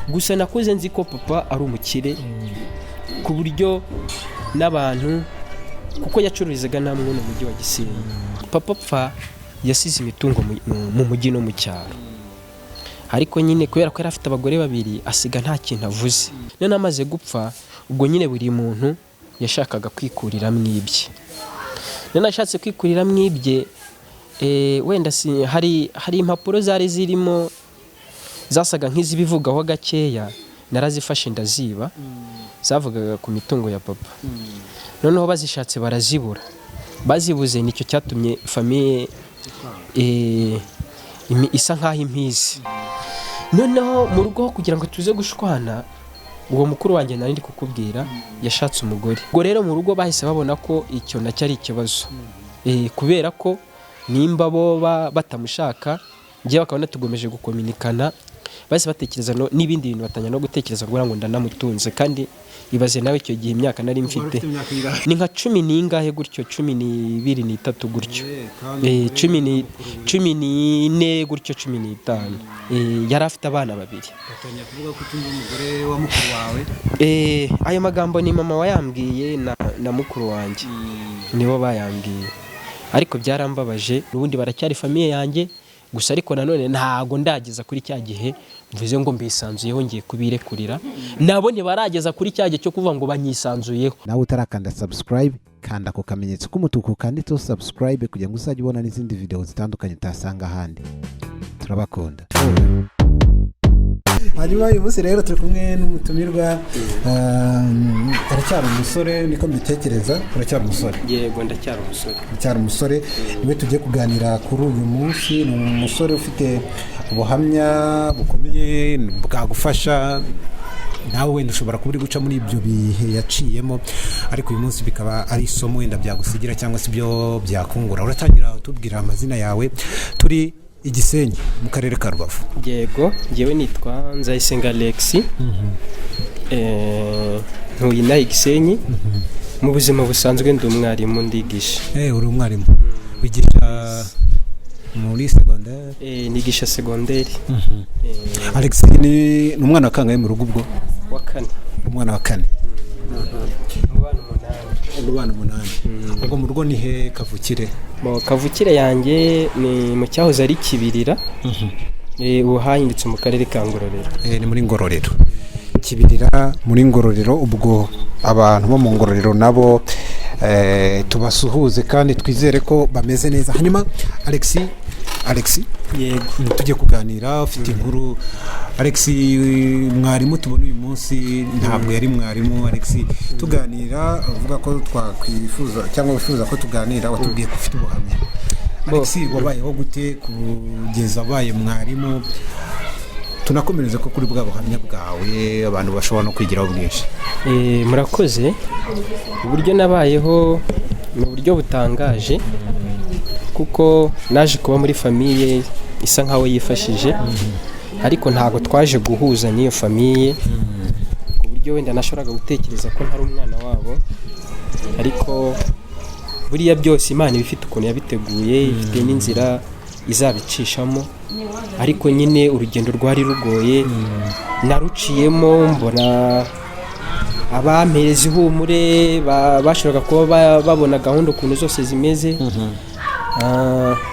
gusa nakuze nzi ko papa ari umukire ku buryo n'abantu kuko yacururizaga namwe mu mujyi wa Gisenyi. Papa apfa yasize imitungo mu mujyi no mu cyaro, ariko nyine kubera ko yari afite abagore babiri asiga nta kintu avuze. None amaze gupfa ubwo nyine buri muntu yashakaga kwikurira mwibye. None ashatse kwikurira mwibye wenda hari impapuro zari zirimo zasaga nk'izibivugaho gakeya, narazifashe ndaziba, zavugaga ku mitungo ya papa. Noneho bazishatse barazibura, bazibuze nicyo cyatumye famiye isa nkaho impizi. Noneho mu rugo kugira ngo tuze gushwana, uwo mukuru wanjye nari ndi kukubwira yashatse umugore. Ubwo rero mu rugo bahise babona ko icyo nacyo ari ikibazo, kubera ko nimba bo batamushaka ngiye bakabona tugomeje gukominikana, bahise batekereza n'ibindi bintu batanya no gutekereza ngo ndanamutunze. Kandi ibaze nawe icyo gihe imyaka nari mfite ni nka 10 n'ingahe gutyo, 12 n'itatu gutyo, 14 gutyo, 15. Yari afite abana babiri. Batanya kuvuga ko utumva umugore wa mukuru wawe. Ayo magambo ni mama wayambwiye na mukuru wanjye, nibo bayambwiye, ariko byarambabaje. N'ubundi baracyari famiye yanjye, gusa ariko nanone ntago ndageza kuri cya gihe mvuze ngo mbisanzuyeho ngiye kubirekurira. Nabo barageza kuri cya gihe cyo kuvuga ngo banyisanzuyeho. Nawe utarakanda subscribe, kanda ku kamenyetso k'umutuku kanditseho subscribe kugira ngo uzajye ubona n'izindi video zitandukanye utasanga ahandi. Turabakunda. Hanyuma uyu munsi rero turi kumwe n'umutumirwa, aracyari umusore niko mbitekereza. Uracyari umusore? Yego, ndacyari umusore. Aracyari umusore. Niwe tugiye kuganira kuri uyu munsi. Ni umusore ufite ubuhamya bukomeye bwagufasha nawe, wenda ushobora kuba uri guca muri ibyo bihe yaciyemo, ariko uyu munsi bikaba ari isomo wenda byagusigira cyangwa se ibyo byakungura. Uratangira utubwira amazina yawe. Turi i Gisenyi mu karere ka Rubavu. Yego, ngewe nitwa Nzayisenga Alex. Ntuye inaha i Gisenyi. Mu buzima busanzwe ndi umwarimu, ndigisha. Uri umwarimu wigisha muri secondaire? Nigisha secondaire. Alex ni umwana wa kangahe mu rugo ubwo? Wa 4. Umwana wa 4. Umwana 8. Ubwo mu rugo ni he kavukire? Kavukire yanjye ni mu cyahoze ari Kibirira. Ubu hahindutse mu karere ka Ngororero. Ni muri Ngororero. Kibirira muri Ngororero. Ubwo abantu bo mu Ngororero nabo tubasuhuze kandi twizere ko bameze neza. Hanyuma Alex, yego, tujye kuganira. Ufite inkuru. Alex, mwarimu tubona uyu munsi ntabwo yari mwarimu. Alex, tuganira uvuga ko twakwifuza cyangwa wifuza ko tuganira, watubwiye ko ufite ubuhamya. Alex, wabayeho gute kugeza abaye mwarimu? Tunakomereza ko kuri bwa buhamya bwawe abantu bashobora no kwigiraho bwinshi. Murakoze. Uburyo nabayeho mu buryo butangaje, kuko naje kuba muri famiye isa nkaho yifashije, ariko ntago twaje guhuza n'iyo famiye, ku buryo wenda nashoboraga gutekereza ko ntari umwana wabo, ariko buriya byose Imana ibifite ukuntu yabiteguye, ifite n'inzira izabicishamo. Ariko nyine urugendo rwari rugoye, naruciyemo mbona abampereza ihumure bashoboraga kuba babona gahunda ukuntu zose zimeze.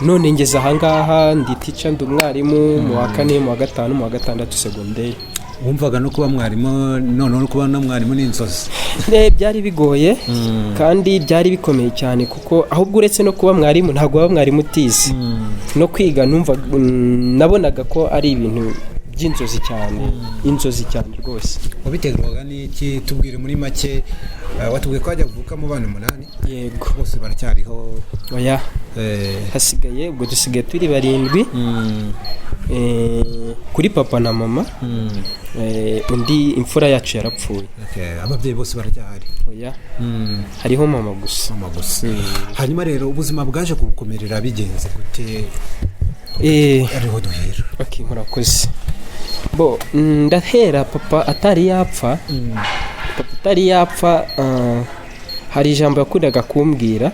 None ngeze ahangaha ndi teacher, ndi umwarimu mu wa 4, mu wa 5, mu wa 6 secondaire. Wumvaga no kuba mwarimu, none no kuba mwarimu n'inzozi? Byari bigoye kandi byari bikomeye cyane, kuko ahubwo uretse no kuba mwarimu ntabwo waba mwarimu utize. No kwiga nabonaga ko ari ibintu by'inzozi cyane, inzozi cyane rwose. Wabitegurirwaga n'iki? Tubwire muri make. Watubwiye ko hajya kuvuka mu bana 8? Yego. Bose baracyariho? Oya, hasigaye ubwo dusigaye turi 7. Kuri papa na mama. Undi imfura yacu yarapfuye. Ababyeyi bose baracyahari? Oya, hariho mama gusa. Hanyuma rero ubuzima bwaje kugukomerera bigenze gute? Ariho duhera. Okay, murakoze. Ndahera papa atari yapfa. Papa atari yapfa, hari ijambo yakundaga kumbwira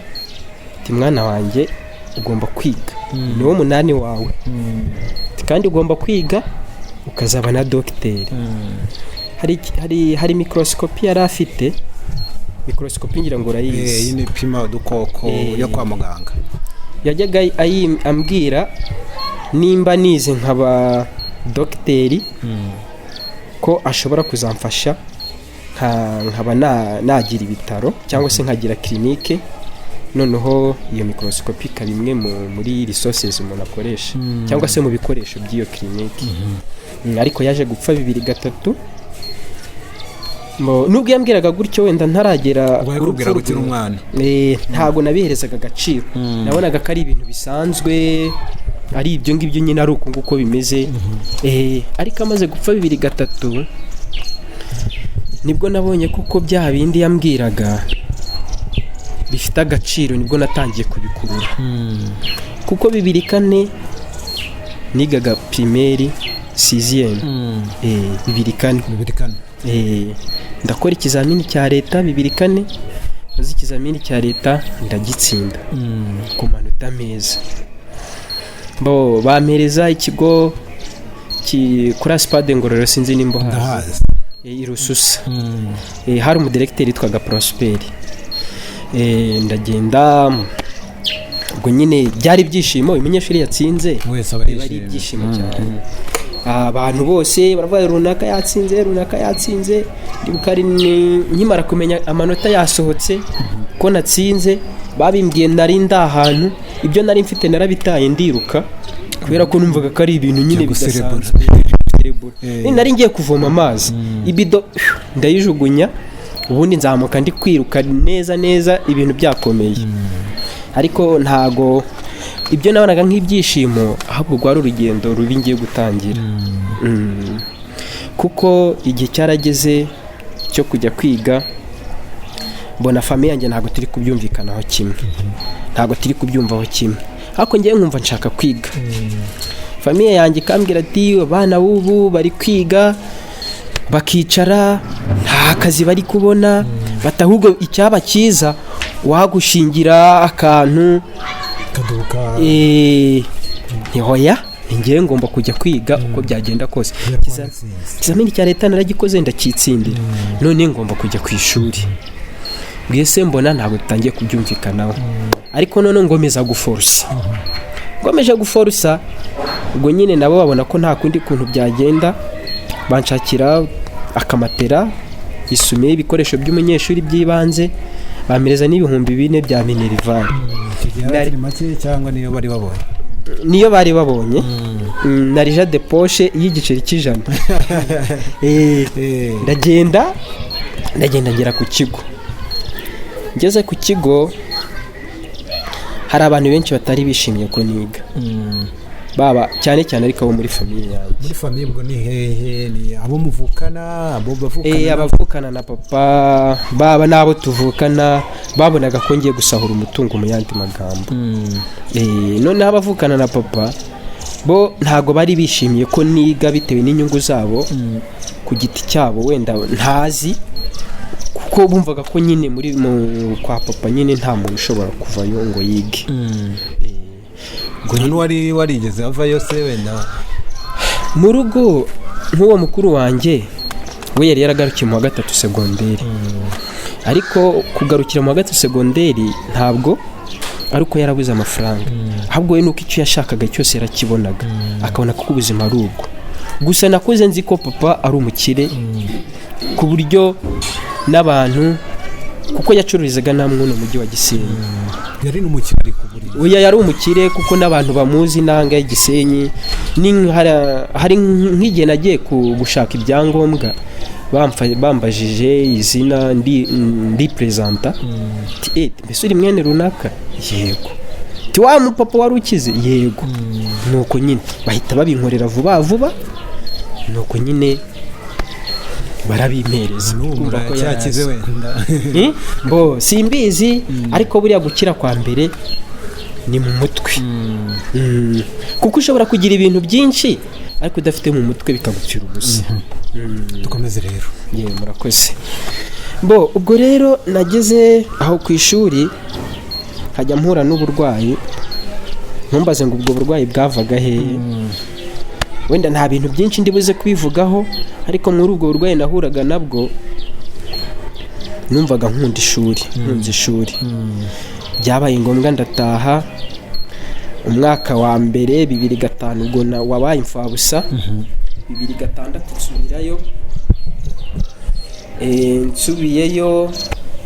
ati, mwana wanjye ugomba kwiga, niwo munani wawe, kandi ugomba kwiga ukazaba na dogiteri. Hari mikorosikopi yari afite, mikorosikopi ngira ngo urayizi, yine pima udukoko yo kwa muganga. Yajyaga ambwira nimba nize nkaba dogiteri ko ashobora kuzamfasha nkaba nagira ibitaro cyangwa se nkagira clinique, noneho iyo mikorosikopi ikaba imwe muri resources umuntu akoresha cyangwa se mu bikoresho by'iyo clinique. Ariko yaje gupfa 2003. Nubwo yambwiraga gutyo wenda ntaragera urupfu gutira umwana, ntago nabiherezaga agaciro. Nabonaga ko ari ibintu bisanzwe, ari ibyo ngibyo nyine ari uko nguko bimeze. Ariko amaze gupfa 2003 nibwo nabonye kuko bya bindi yambwiraga bifite agaciro, nibwo natangiye kubikurura. Kuko 2004 nigaga primaire 6e, 2004 ndakora ikizamini cya leta 2004, maze ikizamini cya leta ndagitsinda ku manota meza. Bampereza ikigo kuri Aspade Ngororero, sinzi nimba hazi, i Rususa. Hari umudirekiteri yitwaga Prosper. Ndagenda, ubwo nyine byari ibyishimo, umunyeshuri yatsinze bari ibyishimo cyane. Abantu bose baravuga runaka yatsinze. Ndibukari nkimara kumenya amanota yasohotse ko natsinze, babimbwiye nari ndahantu, ibyo nari mfite narabitaye ndiruka, kubera ko numvaga ko ari ibintu nyine bidasanzwe. Nari ngiye kuvoma amazi, ibido ndayijugunya, ubundi nzamuka ndi kwiruka neza ibintu byakomeye. Ariko ntago ibyo nabonaga nk'ibyishimo, ahubwo rwari urugendo rubi ngiye gutangira. Kuko igihe cyarageze cyo kujya kwiga, mbona famille yanjye ntago turi kubyumvikanaho kimwe, ntago turi kubyumvaho kimwe. Ariko ngiye nkumva nshaka kwiga. Famille yanjye kambwira ati abana b'ubu bari kwiga bakicara, nta kazi bari kubona, batahubwo icyaba cyiza wagushingira akantu kaduka. Ntihoya, ngiye ngomba kujya kwiga uko byagenda kose. Ikizamini cya leta naragikoze ndakitsindira, none ngomba kujya ku ishuri. Bwese mbona ntabwo tutangiye kubyumvikanaho, ariko none ngomeza guforsa. Ubwo nyine nabo babona ko nta kundi kuntu byagenda, banshakira akamatera, isume, ibikoresho by'umunyeshuri by'ibanze, bamereza n'ibihumbi 4 bya minerval. Nari make cyangwa niyo bari babonye. Nari ja de poche y'igiceri cy'ijana. Ndagenda ngera ku kigo. Ngeze ku kigo, hari abantu benshi batari bishimiye ko niga, baba cyane ariko abo muri famille yanjye. Muri famille ubwo ni hehe? Ni abo muvukana, abo bavukana? Abavukana na papa, baba nabo tuvukana, babonaga ko ngiye gusahura umutungo mu yandi magambo. None abavukana na papa bo ntago bari bishimiye ko niga, bitewe n'inyungu zabo ku giti cyabo, wenda ntazi, kuko bumvaga ko nyine kwa papa nyine nta muntu ushobora kuvayo ngo yige. Ngo wari warigeze avayo se wenda mu rugo? Nk'uwo mukuru wanjye we yari yaragarukiye mu wa 3 segonderi. Ariko kugarukira mu wa 3 segonderi ntabwo ari uko yarabuze amafaranga, ahubwo we nuko icyo yashakaga cyose yarakibonaga, akabona ko ubuzima ari ubwo. Gusa nakuze nzi ko papa ari umukire, ku buryo n'abantu, kuko yacururizaga namwe mu mujyi wa Gisenyi. Yari n'umukire ku buryo. Oya, yari umukire kuko n'abantu bamuzi nanga y'Igisenyi. Hari nk'igihe nagiye gushaka ibyangombwa, bambajije izina, ndi presenta, mbese uri mwene runaka? Yego. Wa mupapa wari ukize? Yego. Nuko nyine bahita babinkorera vuba, nuko nyine barabimpereza. Kumva ko yakize wenda. Simbizi, ariko buriya gukira kwa mbere ni mu mutwe. Kuko ushobora kugira ibintu byinshi ariko udafite mu mutwe bikagupfira ubusa. Dukomeze rero. Murakoze. Ubwo rero nageze aho ku ishuri, hajya mpura n'uburwayi, ntumbaze ngo ubwo burwayi bwavaga hehe. wenda nta bintu byinshi ndi buze kwivugaho, ariko muri ubwo burwayi nahuraga nabwo numvaga nkunda ishuri, nkunze ishuri. Byabaye ngombwa ndataha umwaka wa mbere 2005, ubwo wabaye imfabusa. 2006 nsubirayo, nsubiyeyo.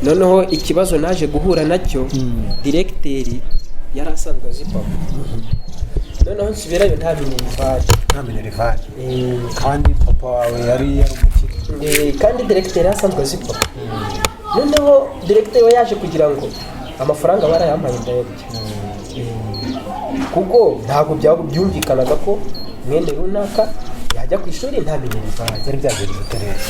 Noneho ikibazo naje guhura nacyo, directeri yari asanzwe azi papa. Noneho nsubirayo nta minerivare. kandi papa wawe yari umukire. Kandi directeri asanzwe azi papa. Noneho directeri we yaje kugira ngo amafaranga barayampaye ndayarya. Kuko ntabwo byumvikanaga ko mwene runaka yajya ku ishuri nta minerivare. byari byagereye uterere.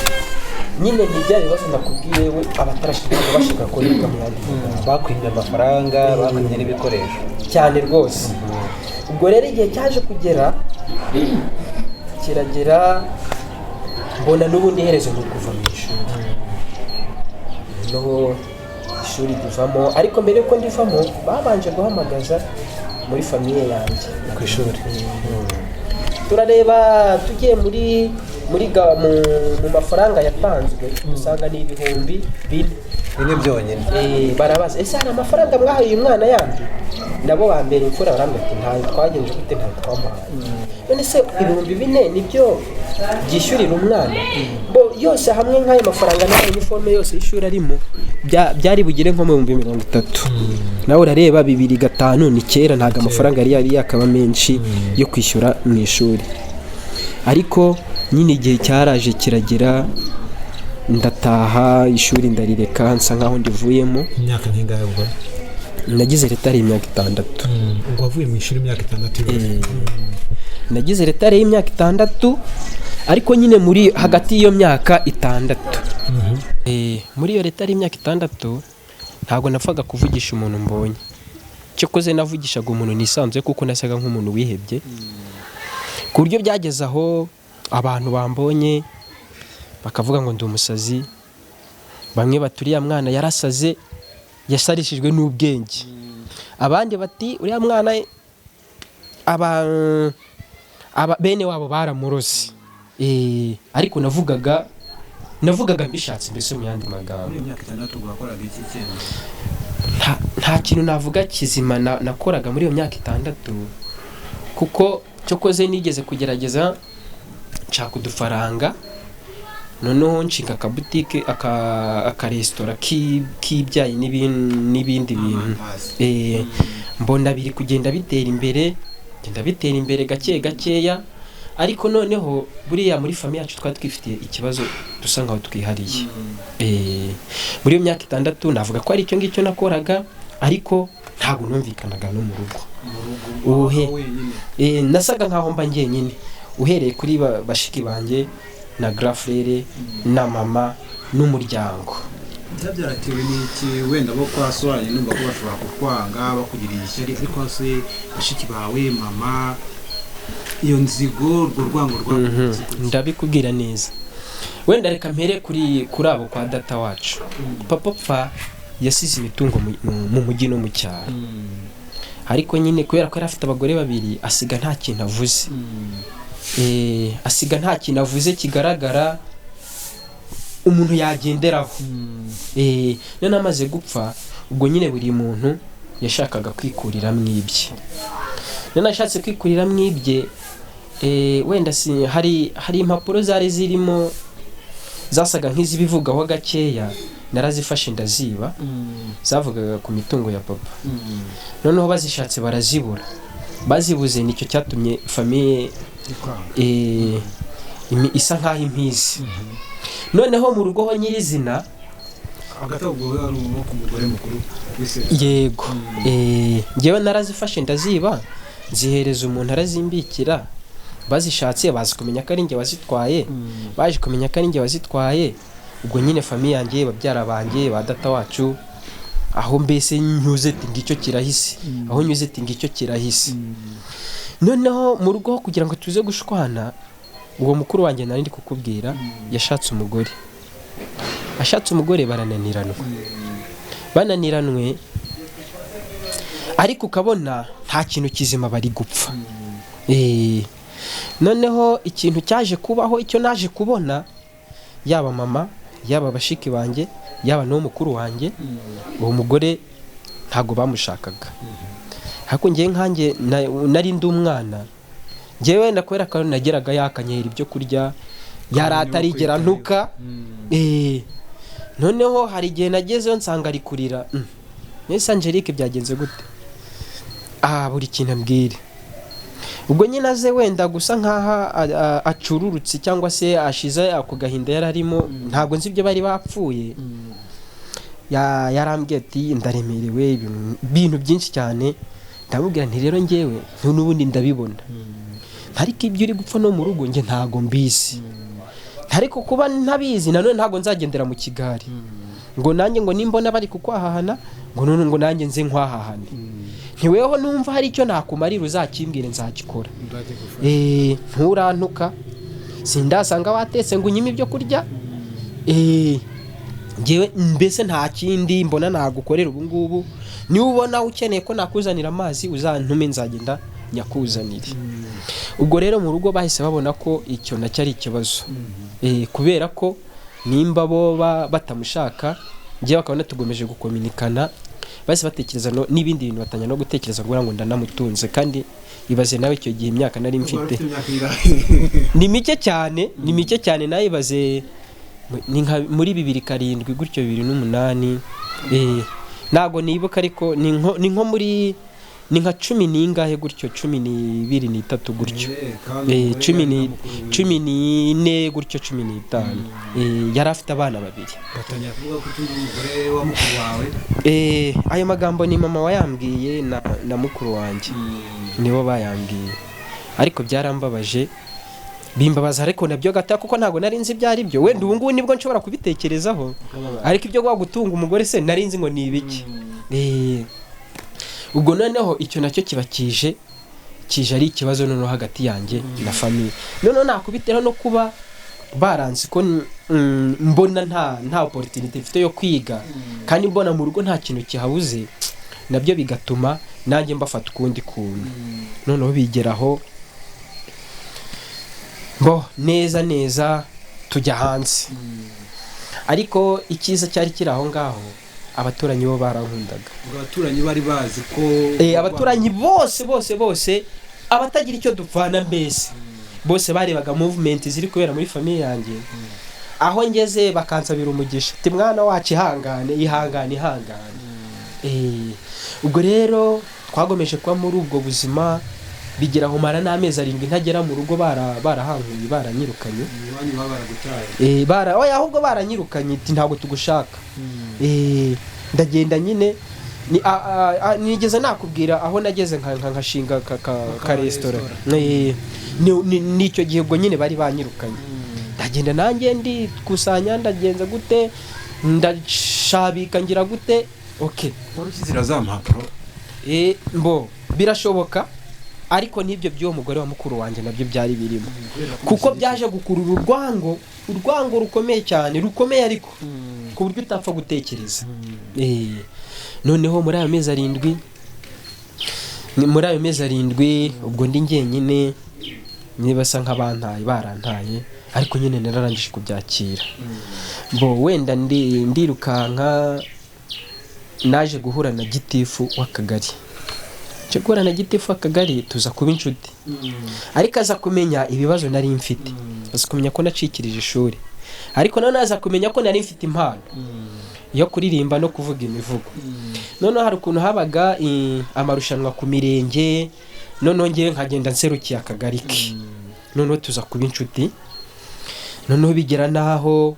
Nyine ni bya bibazo nakubwiye, we abatarashaka bashaka ko yiga mu yandi bakwimye amafaranga, bakwimye n'ibikoresho cyane rwose. Ubwo rero igihe cyaje kugera, kiragera mbona n'ubundi iherezo ni ukuva mu ishuri. Noneho ishuri rivamo, ariko mbere yuko ndivamo babanje guhamagaza muri famiye yanjye ku ishuri. Turareba tugiye mu mafaranga yatanzwe, usanga ni 4,000 byonyine. Barabaza, ese hari amafaranga mwahaye uyu mwana yandi? Nabo bambere imfura barambwira ati ntayo twagenje gute, ntayo twamuhaye. None se 4,000 nibyo byishyurira umwana? Yose hamwe nk'ayo mafaranga n'ayo uniforme yose y'ishuri arimo byari bugire nko mu 30,000. Nawe urareba 2005 ni kera, ntago amafaranga yari yakaba menshi yo kwishyura mu ishuri. Ariko nyine igihe cyaraje kiragera, ndataha ishuri ndarireka, nsa nkaho ndivuyemo. Imyaka nk'ingahe ubwo? Nagize retare y'imyaka 6. Ubwo wavuye mu ishuri imyaka 6? Nagize retare y'imyaka 6, ariko nyine muri hagati y'iyo myaka 6. Muri iyo retare y'imyaka 6 ntabwo napfaga kuvugisha umuntu mbonye. Cyokoze navugishaga umuntu nisanzuye, kuko nasaga nk'umuntu wihebye, ku buryo byageze aho abantu bambonye bakavuga ngo ndi umusazi. Bamwe baturiya mwana yarasaze, yasarishijwe n'ubwenge. Abandi bati uriya mwana bene wabo baramuroze. Ariko navugaga mbishatse, mbese mu yandi magambo. Nta kintu navuga kizima nakoraga muri iyo myaka 6, kuko cyokoze nigeze kugerageza nshaka udufaranga. Noneho nshinga akabutike, akaresitora k'ibyayi n'ibindi bintu. Mbona biri kugenda bitera imbere gake gakeya. Ariko noneho buriya muri famiye yacu twari twifitiye ikibazo dusa nkaho twihariye. Muri iyo myaka 6 navuga ko ari icyo ngicyo nakoraga, ariko ntabwo numvikanaga no mu rugo. Nasaga nkaho mba njyenyine, uhereye kuri bashiki banjye na grand frère na mama n'umuryango. Byaratewe n'iki? Wenda bo kwaswanye numva ko bashobora kukwanga, bakugiriye ishyari, ariko se bashiki bawe, mama, iyo nzigo, urwo rwango rwabo ndabikubwira neza. Wenda reka mpere kuri abo kwa data wacu. Papa pfa yasize imitungo mu mujyi no mu cyaro. Ariko nyine kubera ko yari afite abagore 2, asiga nta kintu avuze. Asiga nta kintu avuze kigaragara umuntu yagenderaho. None amaze gupfa, ubwo nyine buri muntu yashakaga kwikurira mwibye. None ashatse kwikurira mwibye, wenda hari impapuro zari zirimo zasaga nk'izibivugaho gakeya, narazifashe ndaziba. Zavugaga ku mitungo ya papa. Noneho bazishatse barazibura. Bazibuze nicyo cyatumye famiye isa nkaho impizi. Noneho mu rugo ho nyirizina yego, ngewe narazifashe ndaziba, nzihereza umuntu arazimbikira. Bazishatse bazi kumenya ko ari nge wazitwaye. Baje kumenya ko ari nge wazitwaye, ubwo nyine famiye yanjye, babyara banjye, ba data wacu, aho mbese nyuze ngicyo kirahise. Aho nyuze ngicyo kirahise. Noneho mu rugo kugira ngo tuze gushwana, uwo mukuru wanjye nari ndi kukubwira yashatse umugore. Ashatse umugore bananiranwe, ariko ukabona nta kintu kizima bari gupfa. noneho ikintu cyaje kubaho, icyo naje kubona, yaba mama, yaba bashiki banjye, yaba n'uwo mukuru wanjye, uwo mugore ntabwo bamushakaga. ariko ngiye nkanjye nari ndi umwana, ngewe nakwera ko nageraga yakanyera ibyo kurya, yari atarigera ntuka. Noneho hari igihe nagezeyo nsanga ari kurira. Nese Angelique byagenze gute? Buri kintu ambwire. Ubwo nyine aze wenda gusa nkaha acururutse cyangwa se ashize ako gahinda yararimo, ntabwo nzi ibyo bari bapfuye. Yarambwiye ati ndaremerewe ibintu byinshi cyane. Ndamubwira nti rero ngewe n'ubundi ndabibona, ariko ibyo uri gupfa no mu rugo nge ntago mbizi, ariko kuba ntabizi nanone ntago nzagendera mu kigari ngo nanjye ngo nimbona bari kukwahahana ngo none ngo nanjye nze nkwahahane. Ntiweho numva hari icyo nakumarira uzakimbwire nzakikora. Nturantuka, sindasanga watetse ngo unyime ibyo kurya. Ngewe mbese nta kindi mbona nagukorera ubu ngubu. Niba ubona ukeneye ko nakuzanira amazi uzantume nzagenda nyakuzanire. Ubwo rero mu rugo bahise babona ko icyo nacyo ari ikibazo, kubera ko nimba bo batamushaka, ngewe bakabona tugomeje gukominikana, bahise batekereza n'ibindi bintu batanya no gutekereza ngo ndanamutunze. Kandi ibaze nawe icyo gihe imyaka nari mfite ni mike cyane, nawe ibaze ni nka muri 2007 gutyo 2008. Nago nibuka, ariko ni nko muri ni nka 10 n'ingahe gutyo, 12 n'itatu gutyo, 14 gutyo, 15. Yari afite abana babiri. Batanya kuvuga ko utundi umugore wa mukuru wawe. Ayo magambo ni mama wayambwiye na mukuru wanjye, nibo bayambwiye, ariko byarambabaje, bimbabaza ariko nabyo gata, kuko ntago nari nzi ibyo ari byo. Wenda ubu ngubu nibwo nshobora kubitekerezaho, ariko ibyo gwa gutunga umugore se nari nzi ngo ni ibiki. Ubwo noneho icyo nacyo kiba kije ari ikibazo noneho hagati yanjye na famille. Noneho nakubitera no kuba baranze ko mbona nta opportunity mfite yo kwiga, kandi mbona mu rugo nta kintu kihabuze, nabyo bigatuma nanjye mbafata ukundi kuntu. Noneho bigeraho neza tujya hanze. Ariko ikiza cyari kiri aho ngaho, abaturanyi bo barankundaga. Abaturanyi bari bazi ko abaturanyi bose abatagira icyo dupfana mbese, bose barebaga movement ziri kubera muri famille yanjye. Aho ngeze bakansabira umugisha, ati mwana wacu ihangane. Ubwo rero twagomeje kuba muri ubwo buzima, bigira aho mara n'amezi 7 ntagera mu rugo, barahanguye, baranyirukanye. Ahubwo baranyirukanye, ati ntabwo tugushaka. Ndagenda nyine nigeze nakubwira aho nageze nkashinga ka restaurant. Nicyo gihe ubwo nyine bari banyirukanye. Ndagenda nanjye ndikusanya, ndagenza gute, ndashabika ngira gute. Porukizira za mpapuro. Birashoboka, ariko nibyo by'uwo mugore wa mukuru wanjye nabyo byari birimo, kuko byaje gukurura urwango rukomeye cyane, rukomeye ariko ku buryo utapfa gutekereza. Noneho muri ayo mezi 7 ubwo ndi njyenyine, nibasa nk'abantaye, barantaye, ariko nyine nararangije kubyakira. Wenda ndirukanka, naje guhura na gitifu w'akagari. Guhura na gitifu w'akagari tuza kuba inshuti, ariko aza kumenya ibibazo nari mfite, aza kumenya ko nacikirije ishuri, ariko none aza kumenya ko nari mfite impano yo kuririmba no kuvuga imivugo. Noneho hari ukuntu habaga amarushanwa ku mirenge, noneho ngewe nkagenda nserukiye akagari ke. Noneho tuza kuba inshuti. Noneho bigera naho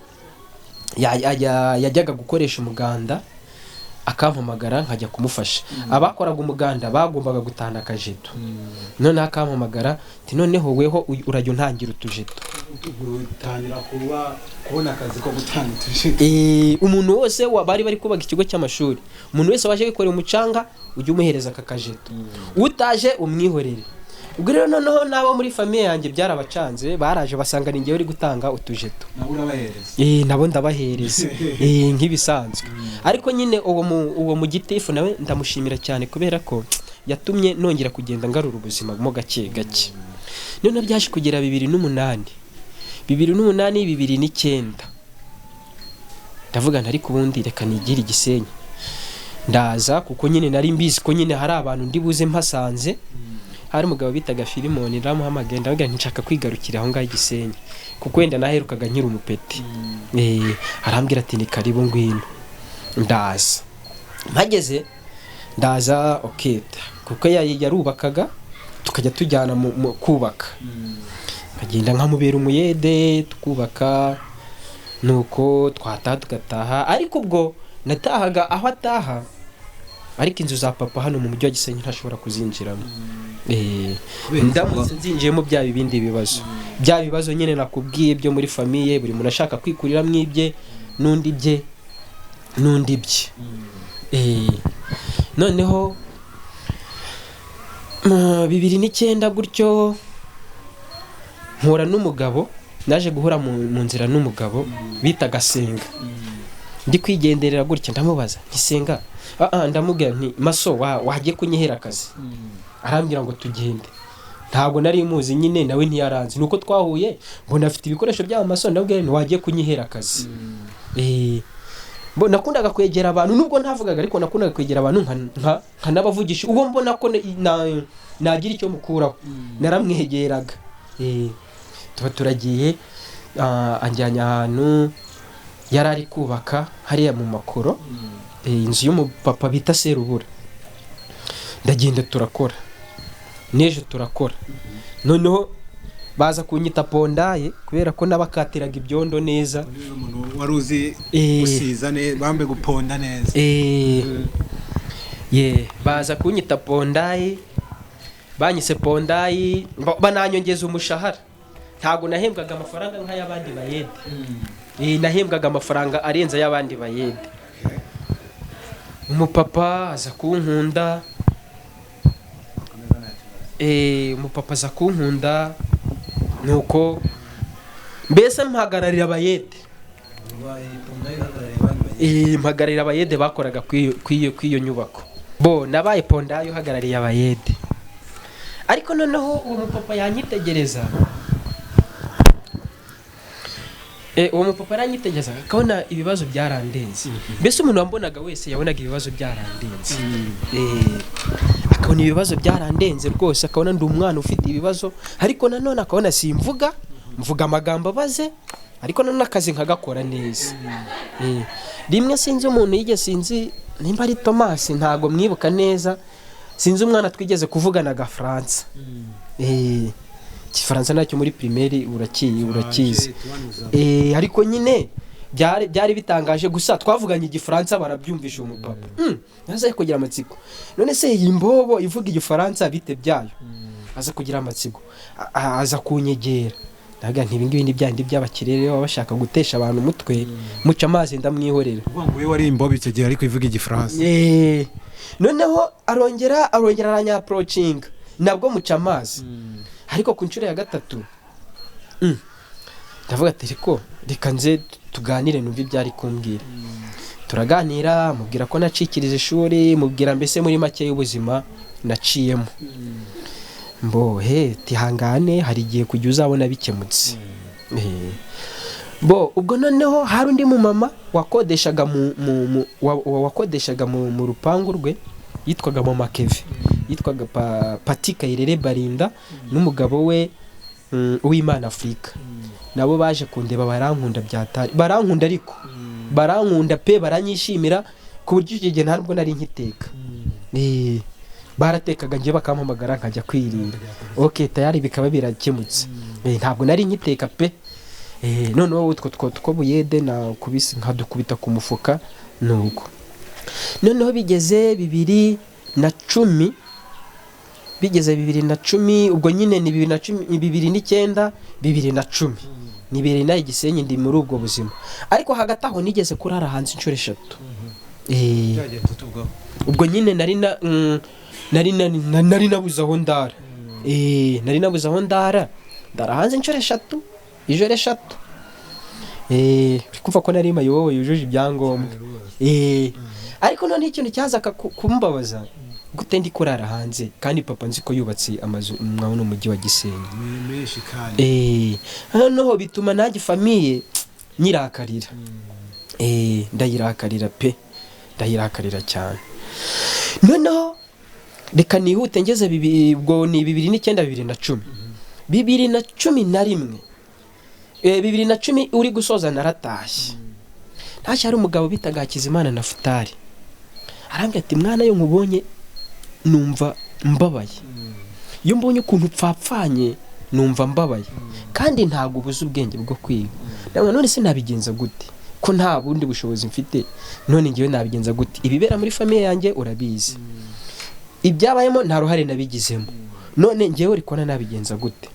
yajyaga gukoresha umuganda, akampamagara nkajya kumufasha. Abakoraga umuganda bagombaga gutana akajeto. Noneho akampamagara, ati noneho weho urajya untangira utujeto. Gutangira kubona akazi ko gutanga utujeto. Umuntu wose bari kubaga ikigo cy'amashuri, umuntu wese waje gukorera umucanga ujye umuhereza aka kajeto, utaje umwihorere. Ubwo rero noneho nabo muri famille yanjye byarabacanze, baraje basanga ni ngewe uri gutanga utujeto. Nabo ndabahereza nk'ibisanzwe. Ariko nyine uwo mu gitifu nawe ndamushimira cyane, kubera ko yatumye nongera kugenda ngarura ubuzima mo gake. none byaje kugera 2008 2009 ndavuga ntari kubundi reka nigire Gisenyi ndaza kuko nyine nari mbizi ko nyine hari abantu ndi buze mpasanze hari umugabo bitaga Filimoni ramuhamagaye ndavuga nshaka kwigarukira aho ngaho Gisenyi kuko wenda naherukaga nkiri umupeti arambwira ati ni karibu ngwino ndaza mpageze ndaza okay kuko yarubakaga tukajya tujyana mu kubaka nkagenda nkamubera umuyede tukubaka nuko twataha tugataha ariko ubwo natahaga aho ataha ariko inzu za papa hano mu mujyi wa Gisenyi ntashobora kuzinjiramo ndamutse nzinjiyemo bya bibindi bibazo bya bibazo nyine nakubwiye byo muri famiye buri muntu ashaka kwikurira mwibye nundi bye noneho 2009 gutyo mpura n'umugabo naje guhura mu nzira n'umugabo bitaga Senga ndi kwigenderera gutya ndamubaza ntisenga ndamubwira nti maso wagiye kunyihera akazi arambwira ngo tugende ntabwo nari muzi nyine nawe ntiyaranze nuko twahuye mbona afite ibikoresho by'ama maso ndabwira nti wagiye kunyihera akazi nakundaga kwegera abantu nubwo ntavugaga ariko nakundaga kwegera abantu nka nabavugisha ubwo mbona ko nagira icyo mukuraho naramwegeraga tuba turagiye anjyanye ahantu yari ari kubaka hariya mu makoro inzu y'umupapa bita Serubura ndagenda turakora neje turakora noneho baza kunyita pondaye kubera ko nabakatiraga ibyondo neza waruzi usiza bambe guponda neza baza kunyita pondaye banyise pondaye bananyongeza umushahara ntago nahembwaga amafaranga nk'ayabandi bayede nahembwaga amafaranga arenza y'abandi bayede umupapa aza kunkunda nuko mbese mpagararira abayede mpagararira abayede bakoraga kw'iyo nyubako nabaye pondayo uhagarariye abayede ariko noneho uwo mupapa yanyitegereza akabona ibibazo byarandenze mbese umuntu wambonaga wese yabonaga ibibazo byarandenze akabona ibibazo byarandenze rwose akabona ndi umwana ufite ibibazo ariko nanone akabona simvuga mvuga amagambo abaze ariko nanone akazi nkagakora neza rimwe sinzi umuntu sinzi nimba ari Thomas ntago mwibuka neza sinzi umwana twigeze kuvugana agafaransa Igifaransa nacyo muri primaire urakizi ariko nyine byari bitangaje gusa twavuganye Igifaransa barabyumvisha umupapa naza kugira amatsiko none se iyi mbobo ivuga Igifaransa bite byayo aza kugira amatsiko aza kunyegera naga ntibingi byandi by'abakirere baba bashaka gutesha abantu umutwe muca amazi ndamwihorera ngo we wari imbobo icyo gihe ariko ivuga Igifaransa noneho arongera aranya approaching nabwo muca amazi ariko ku nshuro ya gatatu ndavuga ati reka nze tuganire numva ibyari kumbwira turaganira mubwira ko nacikiriza ishuri mubwira mbese muri make y'ubuzima naciyemo tihangane hari igihe kujya uzabona bikemutse ubwo noneho hari undi mumama wakodeshaga mu rupangu rwe yitwaga Mama Keve yitwaga Patika Irere Barinda n'umugabo we Uwimana Afrika nabo baje kundeba barankunda byatari barankunda ariko barankunda pe baranyishimira ku buryo icyo gihe ntabwo nari nkiteka baratekaga ngiye bakampamagara nkajya kwirira tayari bikaba birakemutse ntabwo nari nkiteka pe noneho utwo buyede nakubise nkadukubita ku mufuka nuko noneho bigeze 2010 ubwo nyine ni 2009 2010 nibere nayo Gisenyi ndi muri ubwo buzima ariko hagati aho nigeze kurara hanze inshuro 3 ubwo nyine nari nabuze aho ndara nari nabuze aho ndara hanze inshuro 3 ijoro 3 kumva ko nari mayoboye yujuje ibyangombwa ariko none ikintu cyaza kumbabaza gute ndi kurara hanze kandi papa nzi ko yubatse amazu mwaho no mujyi wa Gisenyi menshi kandi noneho bituma nanjye famiye nyirakarira ndayirakarira pe ndayirakarira cyane. Noneho reka nihute ngeze ubwo ni 2009 2010 2010 uri gusoza naratashye. Ntashye hari umugabo bitaga Hakizimana na Futari arambye ati mwana yo nkubonye numva mbabaye, iyo mbonye ukuntu pfapfanye numva mbabaye kandi ntago ubuze ubwenge bwo kwiga. None se nabigenza gute ko nta bundi bushobozi mfite, none ngiye nabigenza gute? Ibibera muri famille yanjye urabizi, ibyabayemo nta ruhare nabigizemo, none ngiye uri kona nabigenza gute?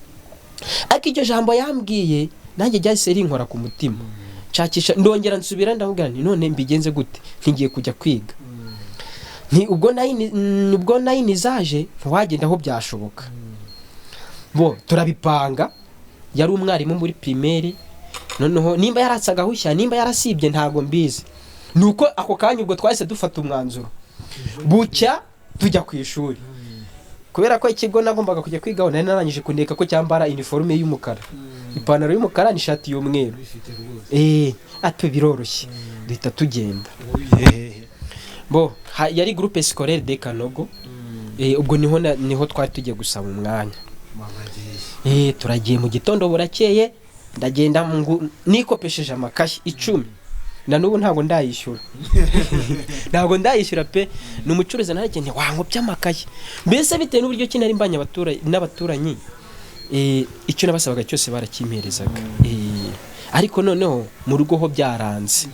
Ariko iryo jambo yambwiye nanjye ryahise rinkora ku mutima, nshakisha ndongera nsubira ndavuga nti none mbigenze gute, ntigiye kujya kwiga. Ni ubwo nayini zaje wagenda aho byashoboka. Bo turabipanga, yari umwarimu muri primaire, noneho nimba yaratsaga hushya nimba yarasibye ntago mbizi, nuko ako kanya ubwo twahise dufata umwanzuro bucya tujya ku ishuri, kubera ko ikigo nagombaga kujya kwigaho nari narangije kundeka ko cyambara uniforme y'umukara, ipantaro y'umukara n'ishati y'umweru. Ati biroroshye duhita tugenda. Bo yari groupe scolaire de Kanogo, ubwo niho twari tugiye gusaba umwanya. Turagiye mu gitondo burakeye, ndagenda nikopesheje amakashi 10 na nubu ntago ndayishyura ntago ndayishyura pe. Numucuruza naragende wankopya amakashi, mbese bitewe n'uburyo kinari mbanye n'abaturanyi icyo nabasabaga cyose barakimperezaga. Ariko noneho mu rugo ho byaranze,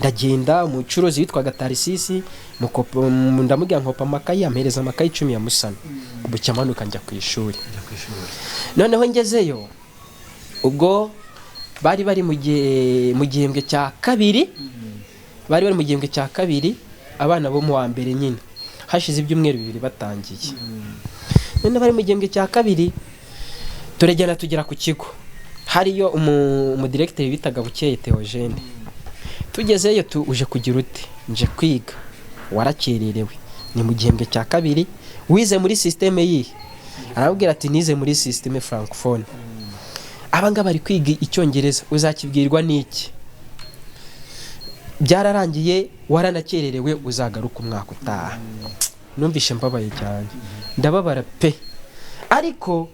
ndagenda umucuruzi witwaga Tarisisi ndamubwira nkopa amakayi, ampereza amakayi 10 ya Musana, bucyamanuka njya ku ishuri. Noneho ngezeyo ubwo bari mu gihembwe cya kabiri, bari mu gihembwe cya kabiri, abana bo mu wa mbere nyine hashize ibyumweru 2 batangiye. None bari mu gihembwe cya kabiri, turagenda tugera ku kigo, hariyo umudirecteur bitaga Bukeye Theogene. Tugezeyo uje kugira ute? Nje kwiga. Warakererewe, ni mu gihembwe cya kabiri, wize muri systeme yihe? Arabwira ati nize muri systeme francophone. Abanga bari kwiga icyongereza, uzakibwirwa n'iki? Byararangiye waranakererewe, uzagaruka umwaka utaha. Numvishe mbabaye cyane, ndababara pe. Ariko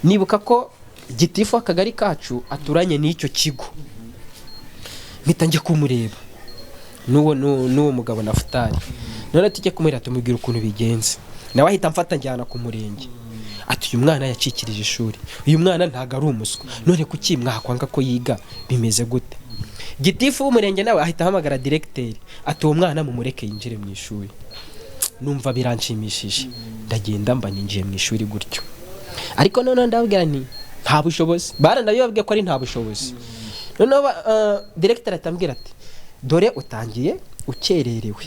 nibuka ko gitifu akagari kacu aturanye n'icyo kigo, mpita njye kumureba n'uwo mugabo na Futari. None tujye kumureba tumubwira ukuntu bigenze, nawe ahita mfata njyana ku murenge. Ati uyu mwana yacikirije ishuri, uyu mwana ntago ari umuswa, none kuki mwakwanga ko yiga, bimeze gute? Gitifu w'umurenge nawe ahita ahamagara directeur, ati uwo mwana mumureke yinjire mu ishuri. Numva biranshimishije, ndagenda mba ninjiye mu ishuri gutyo. Ariko none ndabwira ni nta bushobozi, barandabibabwiye ko ari nta bushobozi. None directeur atambwira ati dore utangiye ukererewe,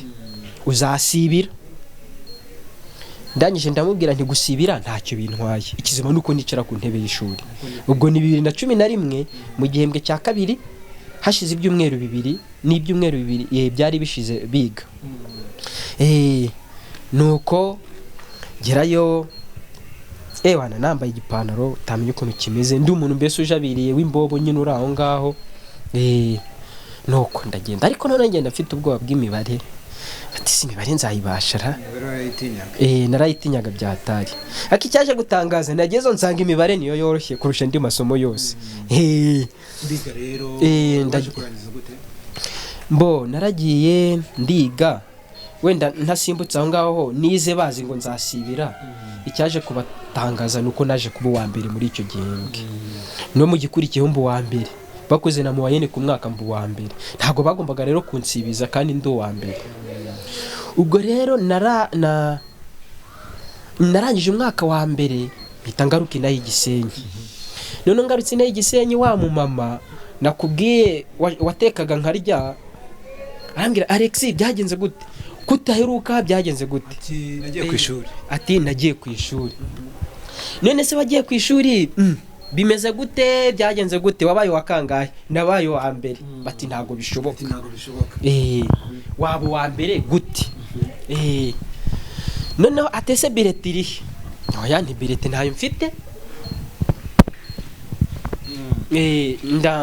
uzasibira. Ndangije ndamubwira nti gusibira ntacyo bintwaye, ikizima nuko nicara ku ntebe y'ishuri. Ubwo ni 2011 mu gihembwe cya kabiri, hashize ibyumweru 2 n'ibyumweru 2 byari bishize biga. Nuko gerayo wana nambaye igipantaro utamenye ukuntu kimeze, ndi umuntu mbese ujabiriye w'imbobo nyine uri aho ngaho. Nuko ndagenda, ariko none ngenda mfite ubwoba bw'imibare. Ati si imibare nzayibashara? Narayitinyaga byatari. Aki cyaje gutangaza nagezo nsanga imibare niyo yoroshye kurusha ndi masomo yose. Mbo naragiye ndiga, wenda ntasimbutse aho ngaho nize bazi ngo nzasibira. Icyaje kubatangaza nuko naje kuba uwa mbere muri icyo gihembwe, no mu gikurikiyeho mbu wa mbere, bakoze na muwayene ku mwaka mbu wa mbere. Ntago bagombaga rero kunsibiza kandi ndo wa mbere. Ubwo rero narangije umwaka wa mbere, mpita ngaruka inaha Gisenyi. None ngarutse inaha Gisenyi, wa mu mama nakubwiye watekaga nkarya, arambwira Alexis byagenze gute? Kutaheruka byagenze gute? Ati nagiye ku ishuri. Ati nagiye ku ishuri. None se wagiye ku ishuri? Bimeze gute? Byagenze gute? Wabaye wakangahe? Nabaye wa mbere. Bati ntago bishoboka. Ntago bishoboka. Wabo wa mbere gute? noneho atese birete irihe, oya nti birete ntayo mfite.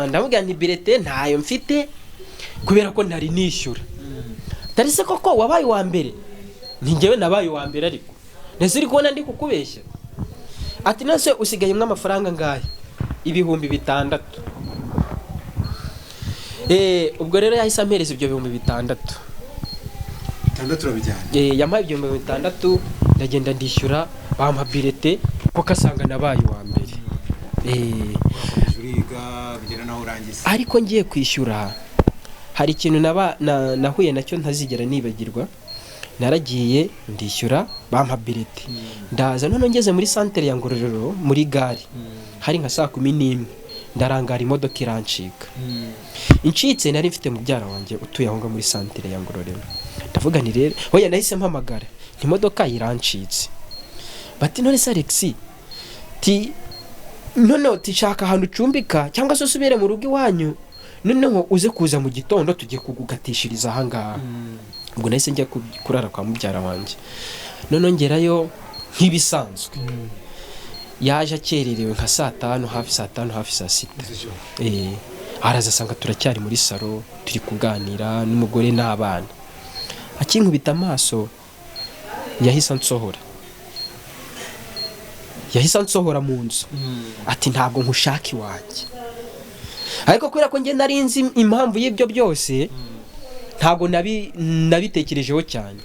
Ndamubwira nti birete ntayo mfite kubera ko ntari nishyura. Tari se koko wabaye wa mbere, ni njyewe nabaye wa mbere ariko nese uri kubona ndi kukubeshya. Ati nase usigayemo amafaranga ngahe, 6,000. Ubwo rero yahise ampereza ibyo 6,000. 6 urabijyana. Yampaye ibyo 6,000 ndagenda ndishyura bampa birete kuko kasanga nabaye wa mbere. Uriga bigera naho urangiza. Ariko ngiye kwishyura hari ikintu nahuye nacyo ntazigera nibagirwa. Naragiye ndishyura bampa birete, ndaza none ngeze muri centre ya Ngororero muri gare, hari nka 11:00 ndarangara imodoka irancika. Incitse nari mfite mubyara wanjye utuye aho muri centre ya Ngororero. Ndavuga ni rero hoya nahise mpamagara imodoka irancitse. Bati none se Alexi ti none tishaka ahantu ucumbika cyangwa se usubire mu rugo iwanyu, noneho uze kuza mu gitondo tugiye kugugatishiriza aha ngaha. Ubwo nahise njya kurara kwa mubyara wanjye, none ngerayo nk'ibisanzwe. Yaje akererewe nka 5:00, hafi 5:00, hafi 6:00. Araza asanga turacyari muri salo turi kuganira n'umugore n'abana. Akinkubita amaso yahise ansohora mu nzu. Ati ntabwo nkushaka iwanjye. Ariko kubera ko nge nari nzi impamvu y'ibyo byose, ntabwo nabitekerejeho cyane.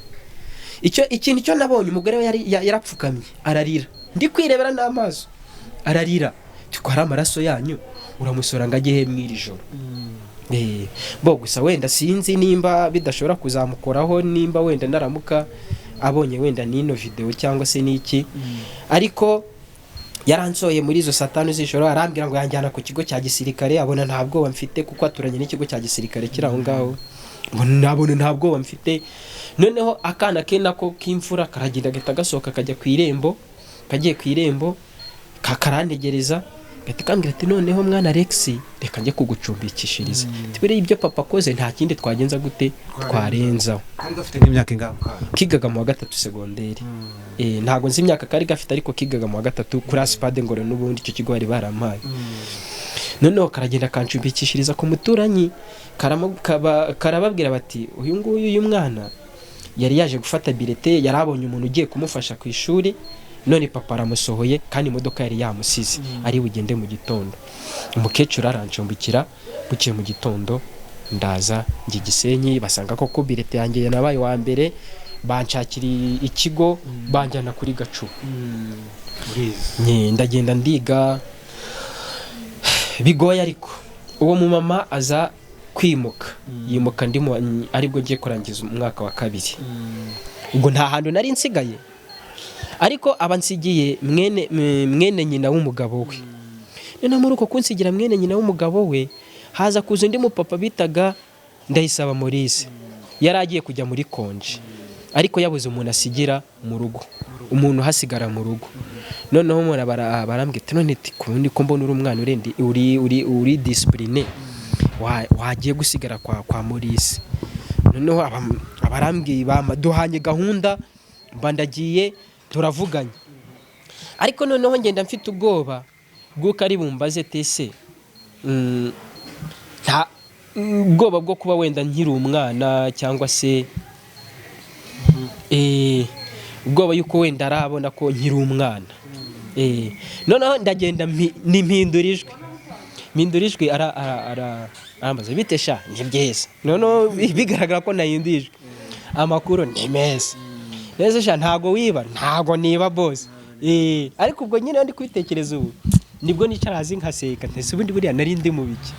Ikintu cyo nabonye umugore we yarapfukamye ararira, ndi kwirebera n'amaso ararira. Tukora amaraso yanyu uramusora ngo ajye mw'iri joro. Bo gusa wenda sinzi nimba bidashobora kuzamukoraho, nimba wenda naramuka abonye wenda nino video cyangwa se niki. Ariko yaransoye muri izo 5 z'ijoro, arambwira ngo yanjyana ku kigo cya gisirikare. Abona ntabwo bamfite kuko aturanye n'ikigo cya gisirikare kiri aho ngaho. Nabona ntabwo bamfite. Noneho akana ke nako k'imfura karagenda gasohoka kajya ku irembo, kagiye ku irembo kakarantegereza. Gatikambira ati noneho mwana Alexi reka njye kugucumbikishiriza. Tibere ibyo papa koze nta kindi twagenza gute twarenzaho. Kari gafite nk'imyaka ingaruka. Kigaga mu wa 3 segonderi. Ntago nzi imyaka kari gafite ariko kigaga mu wa 3 kuri Aspade Ngororero n'ubundi icyo kigo bari barampaye. Noneho karagenda kancumbikishiriza ku muturanyi, karababwira bati uyu nguyu uyu mwana yari yaje gufata birete, yarabonye umuntu ugiye kumufasha ku ishuri, none papa aramusohoye kandi imodoka yari yamusize ari bugende mu gitondo. Umukecuru arancumbikira, bukiye mu gitondo ndaza ngi Gisenyi, basanga koko birete yanjye yanabaye wa mbere, banshakira ikigo banjyana kuri Gacu. Ndagenda ndiga bigoye, ariko uwo mu mama aza kwimuka, yimuka ndimo aribwo ngiye kurangiza umwaka wa 2. Ubwo nta hantu nari nsigaye, ariko abansigiye mwene nyina w'umugabo we. None muri uko kunsigira mwene nyina w'umugabo we, haza kuza undi mupapa bitaga Ndayisaba Maurice. Yari agiye kujya muri konje, ariko yabuze umuntu asigira mu rugo, umuntu hasigara mu rugo. Noneho umuntu barambwira none kundi ko mbona uri umwana uri discipline, wagiye gusigara kwa Maurice. Noneho abarambwiye duhanye gahunda, mbandagiye turavuganye. Ariko noneho ngenda mfite ubwoba bw'uko ari bumbaze tese, nta ubwoba bwo kuba wenda nkiri umwana cyangwa se ubwoba yuko wenda arabona ko nkiri umwana. Noneho ndagenda mpindurijwe arambaza bite sha ni byiza. Noneho bigaragara ko nahindijwe, amakuru ni meza. Neza sha ntago wiba, ntago niba boss. Ariko ubwo nyine ndi kwitekereza ubu nibwo nicara hazi nkaseka ntese ubundi buriya nari ndi mu biki.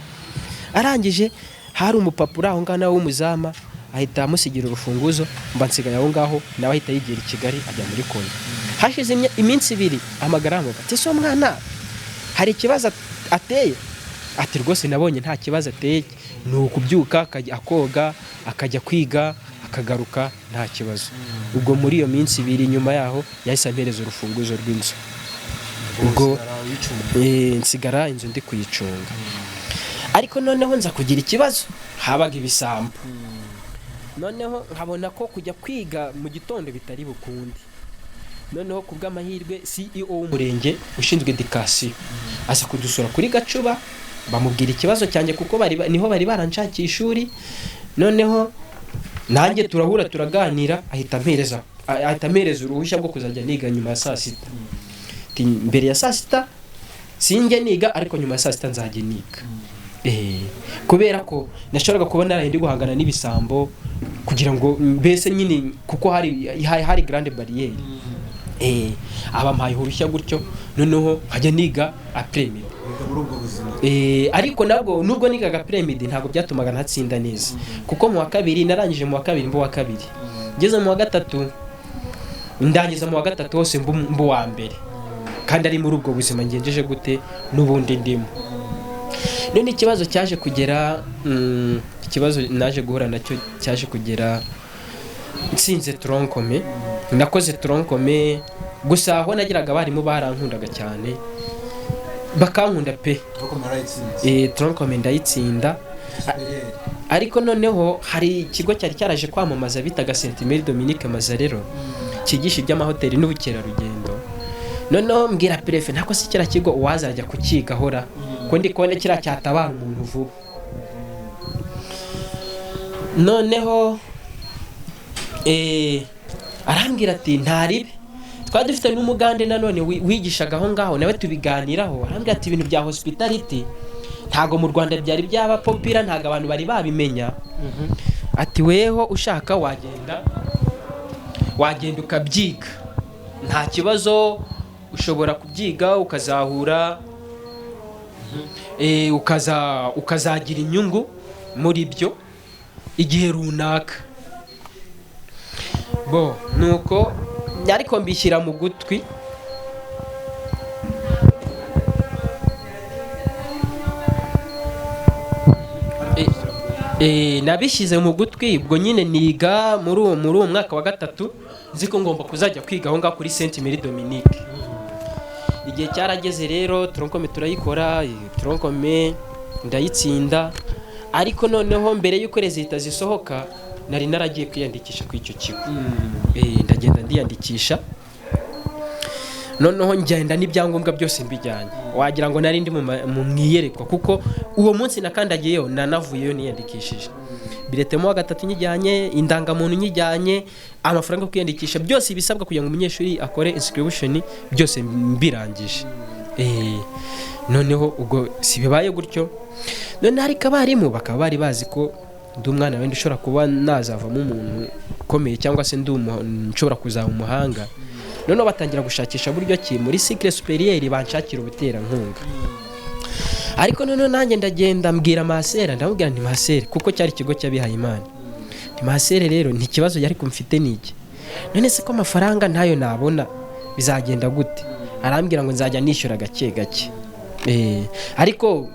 Arangije hari umupapuro aho ngana w'umuzama, ahita amusigira urufunguzo, mba nsigaye aho ngaho, nawe ahita yigera i Kigali ajya muri Kongo. Hashize iminsi 2 amagaramo ati so mwana hari ikibazo ateye. Ati rwose nabonye nta kibazo ateye, ni ukubyuka akajya akoga akajya kwiga akagaruka nta kibazo. Ubwo muri iyo minsi 2 nyuma yaho yahise ampereza urufunguzo rw'inzu. Ubwo nsigara inzu ndi kuyicunga. Ariko noneho nza kugira ikibazo, habaga ibisambo. Noneho nkabona ko kujya kwiga mu gitondo bitari bukundi. noneho ku bw'amahirwe CEO w'umurenge ushinzwe edikasiyo aza kudusura kuri Gacuba, bamubwira ikibazo cyanjye kuko niho bari baranshakira ishuri. Noneho nanjye turahura turaganira, ahita ampereza uruhushya rwo kuzajya niga nyuma ya saa sita. Mbere ya saa sita sinjye niga, ariko nyuma ya saa sita nzajya niga. Kubera ko nashoboraga kubona narindi guhangana n'ibisambo kugira ngo mbese nyine kuko hari grande barriere. Abampaye uruhushya gutyo, noneho nkajya niga après-midi. Ariko nubwo nigaga après-midi ntabwo byatumaga ntatsinda neza, kuko mu wa kabiri narangije mu wa kabiri mbu wa kabiri, ngeze mu wa gatatu ndangiza mu wa gatatu hose mbu wa mbere, kandi ari muri ubwo buzima ngenjeje gute n'ubundi ndimo. None ikibazo cyaje kugera ikibazo naje guhura nacyo cyaje kugera nsinze troncome, nakoze troncome gusa aho nagiraga abarimu barankundaga cyane bakankunda pe. Troncome ndayitsinda, ariko noneho hari ikigo cyari cyaraje kwamamaza bitaga Saint Mary Dominique Mazarero kigisha iby'amahoteli n'ubukerarugendo. Noneho mbwira prefe ntako si kira kigo uwazajya kukiga hora ko ndi kubona kira cyatabara umuntu vuba. Noneho arambwira ati ntaribe, twari dufite n'umugande nanone wigishaga aho ngaho nawe tubiganiraho. Arambwira ati ibintu bya hospitality ntago mu Rwanda byari byaba popira, ntago abantu bari babimenya. Ati weho ushaka wagenda ukabyiga, nta kibazo, ushobora kubyiga ukazahura ukazagira inyungu muri byo igihe runaka. Nuko ariko mbishyira mu gutwi, nabishyize mu gutwi. Ubwo nyine niga muri uwo mwaka wa gatatu, nzi ko ngomba kuzajya kwiga aho ngaho kuri Saint Mary Dominique. Igihe cyarageze rero troncome turayikora, troncome ndayitsinda, ariko noneho mbere y'uko resultat zisohoka nari naragiye kwiyandikisha ku icyo kigo. Ndagenda ndiyandikisha, noneho ngenda n'ibyangombwa byose mbijyanye, wagira ngo nari ndi mu mwiyerekwa, kuko uwo munsi nakandagiyeyo nanavuyeyo niyandikishije. Biretemo wa gatatu nyijyanye, indangamuntu nyijyanye, amafaranga yo kwiyandikisha byose ibisabwa kugira ngo umunyeshuri akore inscription byose mbirangije. Noneho ubwo sibibaye gutyo, none ariko abarimu bakaba bari bazi ko ndi umwana wenda ushobora kuba nazavamo umuntu ukomeye cyangwa se ndi nshobora kuzaba umuhanga. Noneho batangira gushakisha buryo ki muri cycle supérieur banshakira ubuterankunga. Ariko noneho nanjye ndagenda mbwira Masera, ndamubwira nti Masera, kuko cyari ikigo cy'abihaye Imana, nti Masera rero nti kibazo yari kumfite niki, none se ko amafaranga ntayo nabona bizagenda gute? Arambwira ngo nzajya nishyura gake gake. Ariko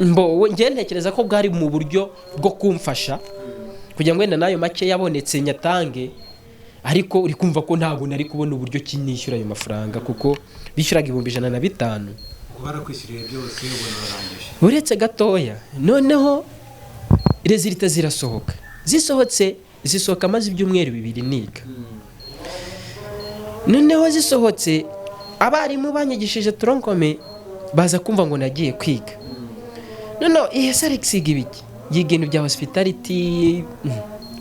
ngiye ntekereza ko bwari mu buryo bwo kumfasha kugira ngo wenda nayo make yabonetse nyatange, ariko uri kumva ko ntabwo nari kubona uburyo kinishyura ayo mafaranga, kuko bishyuraga 150. Barakwishyuriye byose ubona barangije. Uretse gatoya, noneho resultat zirasohoka. Zisohoka maze ibyumweru 2 niga. Noneho zisohotse, abarimu banyigishije troncome baza kumva ngo nagiye kwiga. Noneho Alex igibiki yiga ibintu bya hospitality.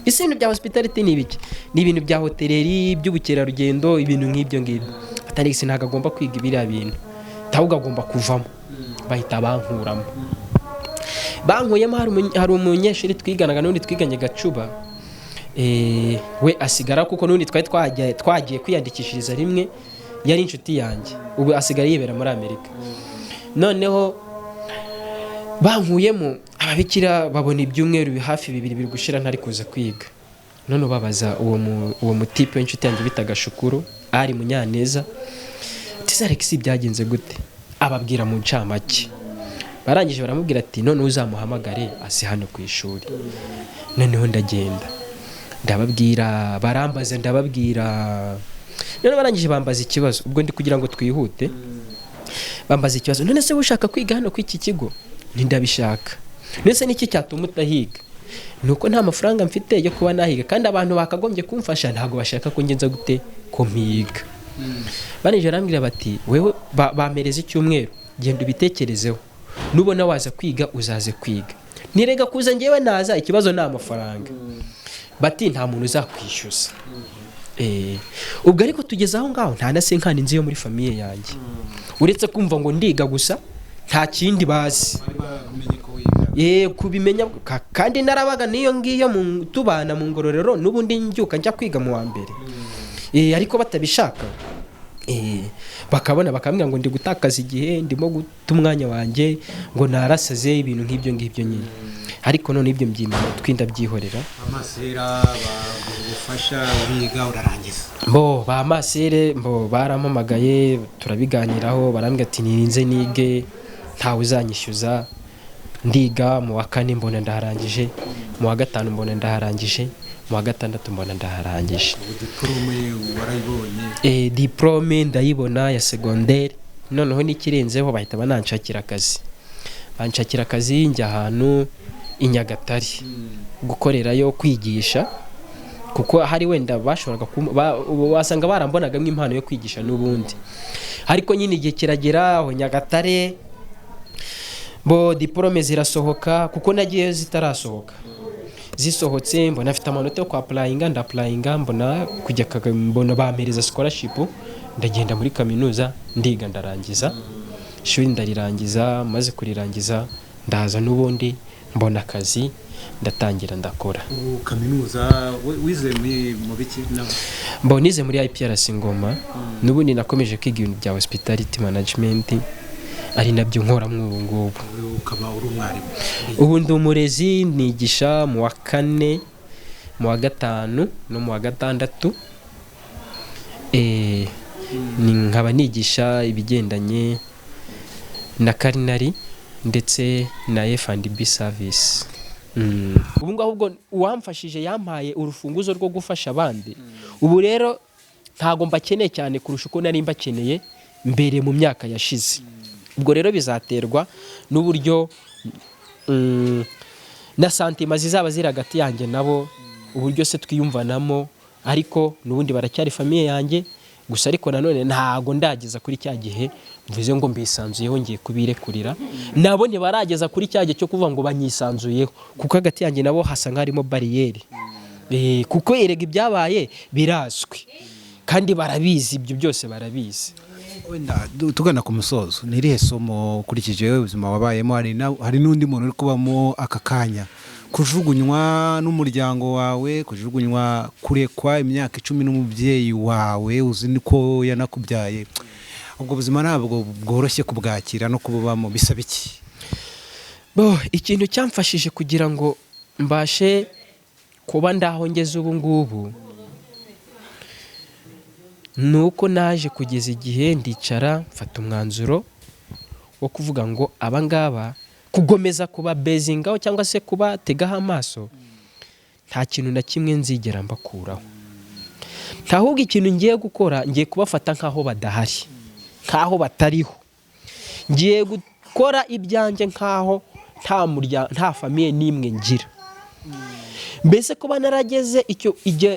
Ibintu bya hospitality ni ibiki? Ni ibintu bya hoteleri, by'ubukerarugendo, ibintu nk'ibyo ngibyo. Alex ntago agomba kwiga ibiriya bintu, ahubwo agomba kuvamo. Bahita bankuramo. Bankuyemo hari umunyeshuri twiganaga n'undi twiganye Gacuba, we asigara kuko n'undi twagiye kwiyandikishiriza rimwe, yari inshuti yanjye, ubu asigara yibera muri Amerika. Noneho bankuyemo, ababikira babona ibyumweru hafi 2 biri gushira ntari kuza kwiga. None babaza uwo mutipe w'inshuti yanjye bitaga Shukuru, ari Munyaneza, ati Alex byagenze gute? Ababwira mu ncamake. Barangije baramubwira ati none uzamuhamagare asi hano ku ishuri. Noneho ndagenda ndababwira, barambaza ndababwira. None barangije bambaza ikibazo, ubwo ndi kugira ngo twihute. Bambaza ikibazo, none se ushaka kwiga hano ku iki kigo? Ndabishaka. Nese niki cyatuma utahiga? Nuko nta mafaranga mfite yo kuba nahiga, kandi abantu bakagombye kumfasha ntago bashaka ko ngenza gute ko mpiga. banije arambwira bati wewe bamereza icyumweru genda ubitekerezeho nubona waza kwiga uzaze kwiga nirega kuza ngewe naza ikibazo ni amafaranga bati nta muntu uzakwishyuza ubwo ariko tugeze aho ngaho nta na senkani nzi yo muri famiye yanjye uretse kumva ngo ndiga gusa nta kindi bazi kubimenya kandi narabaga niyo ngiyo tubana mu ngororero n'ubundi njyuka njya kwiga mu wa mbere ariko batabishaka bakabona bakambwira ngo ndi gutakaza igihe ndimo guta umwanya wanjye ngo narasaze ibintu nk'ibyo ngibyo nyine ariko none ibyo mbyimana twinda byihorera amasera bagufasha uriga urarangiza ba masere barampamagaye turabiganiraho barambwira ati nirinze nige ntawe uzanyishyuza ndiga mu wa 4 mbona ndaharangije mu wa 5 mbona ndaharangije mu wa 6 mbona ndaharangije diplome warayibonye diplome ndayibona ya secondaire noneho nikirenzeho bahita bananshakira akazi njya ahantu i Nyagatare gukorerayo kwigisha kuko hari wenda bashoboraga wasanga barambonaga nk'impano yo kwigisha n'ubundi ariko nyine igihe kiragera aho Nyagatare diplome zirasohoka kuko nagiye zitarasohoka zisohotse mbona afite amanota yo kwa applyinga ndapplyinga mbona kujya mbona bamereza scholarship ndagenda muri kaminuza ndiga ndarangiza ishuri ndarirangiza maze kurirangiza ndaza n'ubundi mbona akazi ndatangira ndakora kaminuza wize mu biki mbonize muri IPRC Ngoma n'ubundi nakomeje kwiga ibintu bya hospitality management ari nabyo nkoramwe ubu ngubu ukaba uri umwarimu ubu ndi umurezi nigisha mu wa 4 mu wa 5 no mu wa 6 nkaba nigisha ibigendanye na culinary ndetse na F&B service ubu ngo ahubwo uwamfashije yampaye urufunguzo rwo gufasha abandi ubu rero ntago mbakeneye cyane kurusha uko nari mbakeneye mbere mu myaka yashize ubwo rero bizaterwa n'uburyo na santima zizaba ziri hagati yanjye nabo uburyo se twiyumvanamo ariko n'ubundi baracyari famiye yanjye gusa ariko nanone ntago ndageza kuri cya gihe mvuze ngo mbisanzuyeho ngiye kubirekurira nabo ntibarageza kuri cya gihe cyo kuvuga ngo banyisanzuyeho kuko hagati yanjye nabo hasa nk'arimo bariyeri kuko erega ibyabaye birazwi kandi barabizi ibyo byose barabizi wenda tugana ku musozo nirihe somo ukurikije ubuzima wabayemo hari n'undi muntu uri kubamo aka kanya kujugunywa n'umuryango wawe kujugunywa kurekwa imyaka 10 n'umubyeyi wawe uzi niko yanakubyaye ubwo buzima ntabwo bworoshye kubwakira no kububamo bisaba iki ikintu cyamfashije kugira ngo mbashe kuba ndaho ngeze ubu ngubu nuko naje kugeza igihe ndicara mfata umwanzuro wo kuvuga ngo abangaba kugomeza kuba bezingaho cyangwa se kuba tegaho amaso nta kintu na kimwe nzigera mbakuraho ntahubwo ikintu ngiye gukora ngiye kubafata nkaho badahari nkaho batariho ngiye gukora ibyanjye nkaho nta famiye n'imwe ngira mbese kuba narageze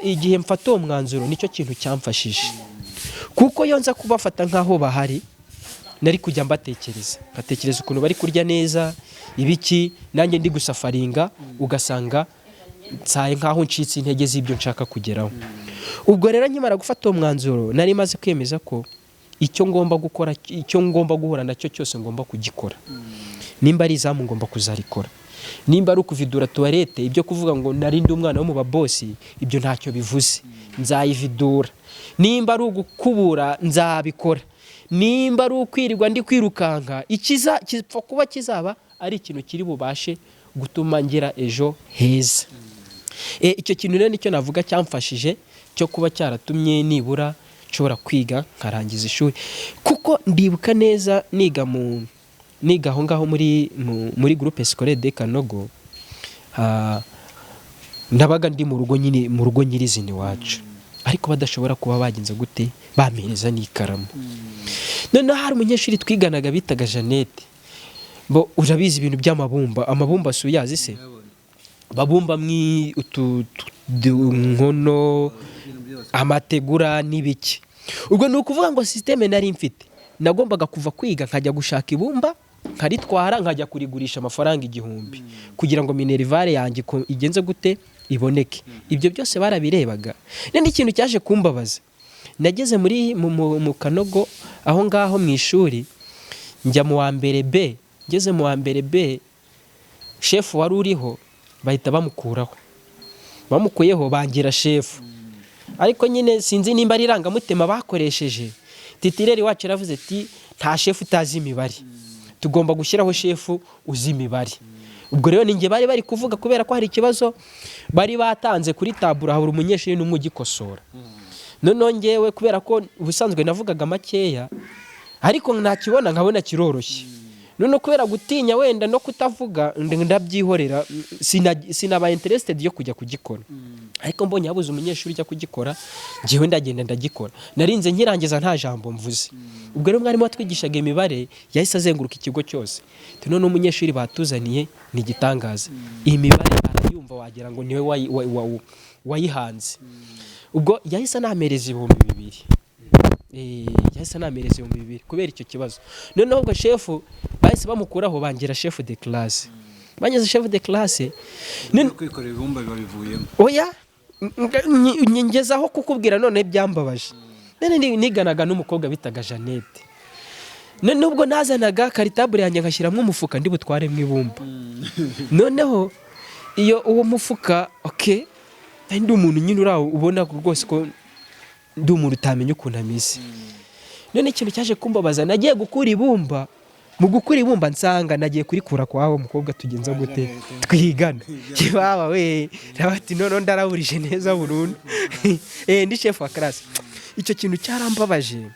igihe mfata uwo mwanzuro nicyo kintu cyamfashije kuko iyo nza kubafata nkaho bahari nari kujya mbatekereza ukuntu bari kurya neza ibiki nanjye ndi gusafaringa ugasanga nsaye nkaho ncitse intege z'ibyo nshaka kugeraho ubwo rero nkimara gufata uwo mwanzuro nari maze kwemeza ko icyo ngomba gukora icyo ngomba guhura nacyo cyose ngomba kugikora nimba ari izamu ngomba kuzarikora nimba ari ukuvidura tuwarete ibyo kuvuga ngo narinde umwana wo mu babosi ibyo ntacyo bivuze nzayividura nimba ari ugukubura nzabikora nimba ari ukwirirwa ndi kwirukanka kipfa kuba kizaba ari ikintu kiri bubashe gutuma ngira ejo heza icyo kintu rero nicyo navuga cyamfashije cyo kuba cyaratumye nibura nshobora kwiga nkarangiza ishuri kuko ndibuka neza niga aho ngaho muri groupe scolaire de Kanogo ndabaga ndi mu rugo nyirizina iwacu ariko badashobora kuba bagenza gute bamereza n'ikaramu noneho hari umunyeshuri twiganaga bitaga Jeannette urabizi ibintu by'amabumba amabumba suyazi se babumba nkono amategura n'ibiki ubwo ni ukuvuga ngo systeme nari mfite nagombaga kuva kwiga nkajya gushaka ibumba nkaritwara nkajya kurigurisha amafaranga 1,000 kugira ngo minerivare yanjye igenze gute iboneke. Ibyo byose barabirebaga. None ikintu cyaje kumbabaza, nageze mu Kanogo aho ngaho mu ishuri, njya mu wa mbere B. Ngeze mu wa mbere B, chef wari uriho bahita bamukuyeho bangira chef. Ariko nyine sinzi nimba ari irangamutima bakoresheje. Titireri wacu yaravuze ati nta chef utazi imibare, tugomba gushyiraho chef uzi imibare. Ubwo rero ninjye bari kuvuga kubera ko hari ikibazo bari batanze kuri tabura habura umunyeshuri n'umwe ugikosora. None ngewe kubera ko ubusanzwe navugaga makeya ariko ntakibona nkabona kiroroshye. None kubera gutinya wenda no kutavuga ndabyihorera, sinaba interested yo kujya kugikora. Ariko mbonye yabuze umunyeshuri ujya kugikora, ngewe ndagenda ndagikora. Narinze nkirangiza nta jambo mvuze. Ubwo rero mwarimu watwigishaga imibare yahise azenguruka ikigo cyose. None umunyeshuri batuzaniye ni igitangaza. Iyi mibare arayumva wagira ngo niwe wayihanze. Ubwo yahise anamereza 2,000. Yahise anamereza 2,000 kubera icyo kibazo. Noneho ubwo chef bahise bamukuraho bangira chef de classe. Banyeze chef de classe kwikorera ibumba babivuyemo. Oya ngezaho kukubwira none byambabaje. None niganaga n'umukobwa bitaga Jeannette. None ubwo nazanaga caritabule yanjye nkashyiramo umufuka ndi butware mu ibumba. Noneho iyo uwo mufuka ndi umuntu nyine uraho ubona rwose ko ndi umuntu utamenya ukuntu ameze. None ikintu cyaje kumbabaza, nagiye gukura ibumba. Mu gukura ibumba nsanga nagiye kurikura kwa wa mukobwa tugenza gute twigana. Kibaba we nabati none ndaraburije neza burundu. Ndi chef wa classe. Icyo kintu cyarambabaje.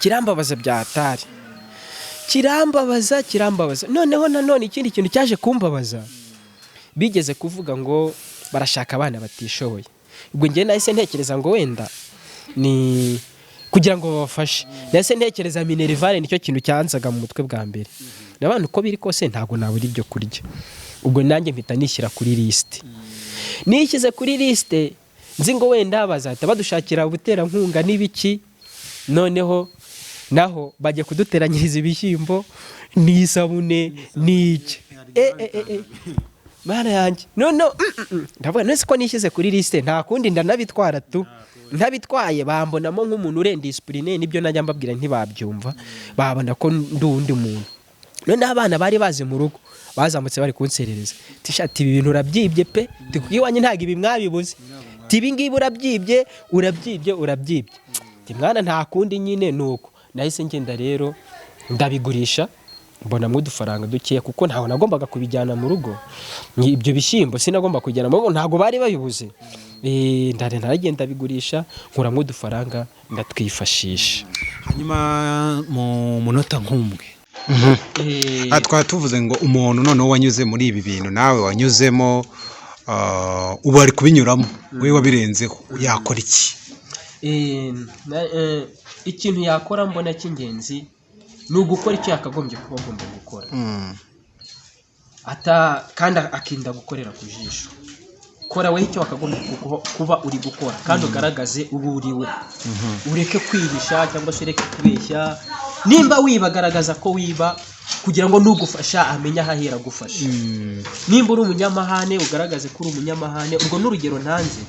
Kirambabaza byatari. Kirambabaza. Noneho nanone ikindi kintu cyaje kumbabaza. Bigeze kuvuga ngo barashaka abana batishoboye. Ubwo ngiye nahise ntekereza ngo wenda ni kugira ngo babafashe. Nahise ntekereza minerivare nicyo kintu cyanzaga mu mutwe bwa mbere. N'abantu uko biri kose ntago nabura ibyo kurya. Ubwo nanjye mpita nishyira kuri liste. Nishyize kuri liste nzi ngo wenda bazahita badushakira ubuterankunga n'ibiki. Noneho naho bajye kuduteranyiriza ibishyimbo n'isabune n'iki. Mara yanjye ndavuga nese ko nishyize kuri liste nta kundi ndanabitwara tu. Ntabitwaye bambonamo nk'umuntu ure discipline, nibyo najya mbabwira ntibabyumva, babona ko ndundi muntu. None abana bari baze mu rugo bazamutse bari kunserereza, tishati ibi bintu urabyibye pe, tukwiwanye ntago ibi mwabibuze, tibi ngibi urabyibye. Mwana nta kundi nyine nuko nahise ngenda rero ndabigurisha, mbona mu dufaranga dukeya kuko ntaho nagombaga kubijyana mu rugo. Ibyo bishyimbo sinagomba kujyana mu rugo, ntago bari babibuze. Ndaragenda bigurisha nkuramo udufaranga ndatwifashisha. Hanyuma mu munota nk'umwe twaba tuvuze ngo umuntu noneho wanyuze muri ibi bintu, nawe wanyuzemo, ubu ari kubinyuramo, we wabirenzeho, yakora iki? Ikintu yakora mbona cy'ingenzi ni ugukora icyo yakagombye kuba agomba gukora, kandi akinda gukorera ku jisho. Kora we icyo wakagombye kuba uri gukora kandi ugaragaze ubu uriwe. Ureke kwihisha cyangwa se ureke kubeshya. Nimba wiba garagaza ko wiba kugira ngo nugufasha amenya ahahera gufasha. Nimba uri umunyamahane ugaragaze ko uri umunyamahane. Ubwo n'urugero ntanze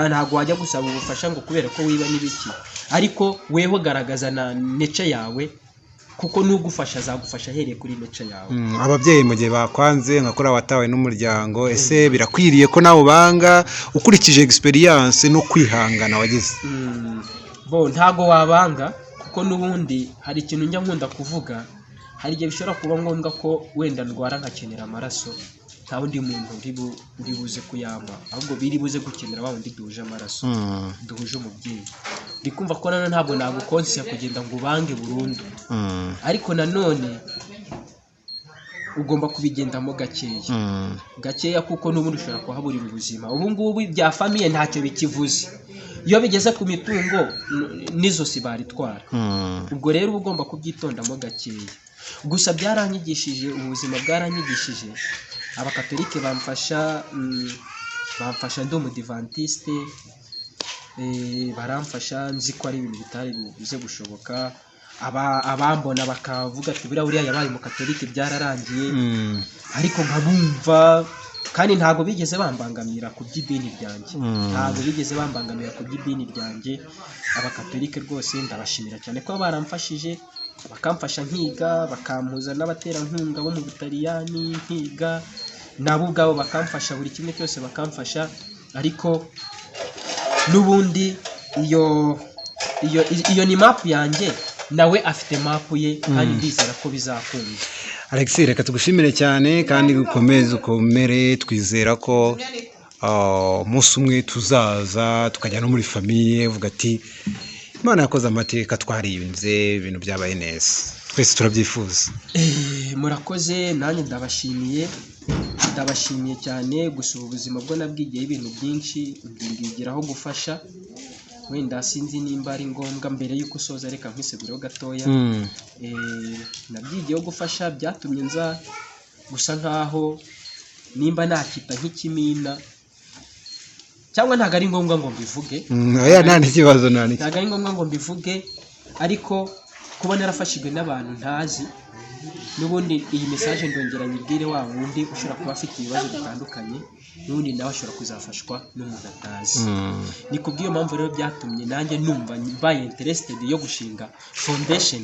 ntago wajya gusaba ubufasha ngo kubera ko wiba n'ibiki, ariko weho garagaza na nature yawe, kuko nugufasha azagufasha ahereye kuri nature yawe. Ababyeyi mu gihe bakwanze nkakora watawe n'umuryango, ese birakwiriye ko nawe banga ukurikije experience no kwihangana wagize? Ntago wabanga kuko n'ubundi hari ikintu njya nkunda kuvuga, hari igihe bishobora kuba ngombwa ko wenda ndwara nkakenera amaraso, nta wundi muntu uri buze kuyamba, ahubwo biri buze gukenera wa wundi duhuje amaraso, duhuje umubyeyi. Ndikumva ko nanone ntabwo nagukonsiya kugenda ngo ubange burundu, ariko nanone ugomba kubigendamo gakeya kuko n'ubundi ushobora kuhaburira ubuzima. Ubu ngubu bya famiye ntacyo bikivuze, iyo bigeze ku mitungo nizo si baritwara. Ubwo rero uba ugomba kubyitondamo gakeya. Gusa byaranyigishije, ubuzima bwaranyigishije. Abakatolike bamfasha ndi umudivantiste, baramfasha nzi ko ari ibintu bitari bize gushoboka, abambona bakavuga ati buriya yabaye mu Katolike byararangiye, ariko nkabumva kandi ntabwo bigeze bambangamira ku by'idini ryanjye, Abakatolike rwose ndabashimira cyane ko baramfashije, bakamfasha nkiga, bakampuza n'abaterankunga bo mu Butaliyani nkiga, nabo ubwabo bakamfasha, buri kimwe cyose bakamfasha, ariko n'ubundi iyo ni mapu yanjye, nawe afite mapu ye, kandi ndizera ko bizakunda. Alex, reka tugushimire cyane kandi ukomere, twizera ko umunsi umwe tuzaza tukajya no muri famiye uvuga ati Imana yakoze amateka, twarinze ibintu byabaye neza, twese turabyifuza. Murakoze, nanjye ndabashimiye cyane. Gusa ubuzima bwo nabwigiyeho ibintu byinshi, mbigiraho gufasha, wenda sinzi nimba ari ngombwa mbere y'uko usoza reka nkwisegureho gatoya. Nabyigiyeho gufasha, byatumye nza gusa nkaho nimba nakita nk'ikimina, cyangwa ntabwo ari ngombwa ngo mbivuge, ntabwo ari ngombwa ngo mbivuge, ariko kuba narafashijwe n'abantu ntazi, n'ubundi iyi message ndongera nyibwire wa wundi ushobora kuba afite ibibazo bitandukanye, n'ubundi nawe ashobora kuzafashwa n'umuntu atazi. Ni kubw'iyo mpamvu rero byatumye nanjye numva mbaye interested yo gushinga foundation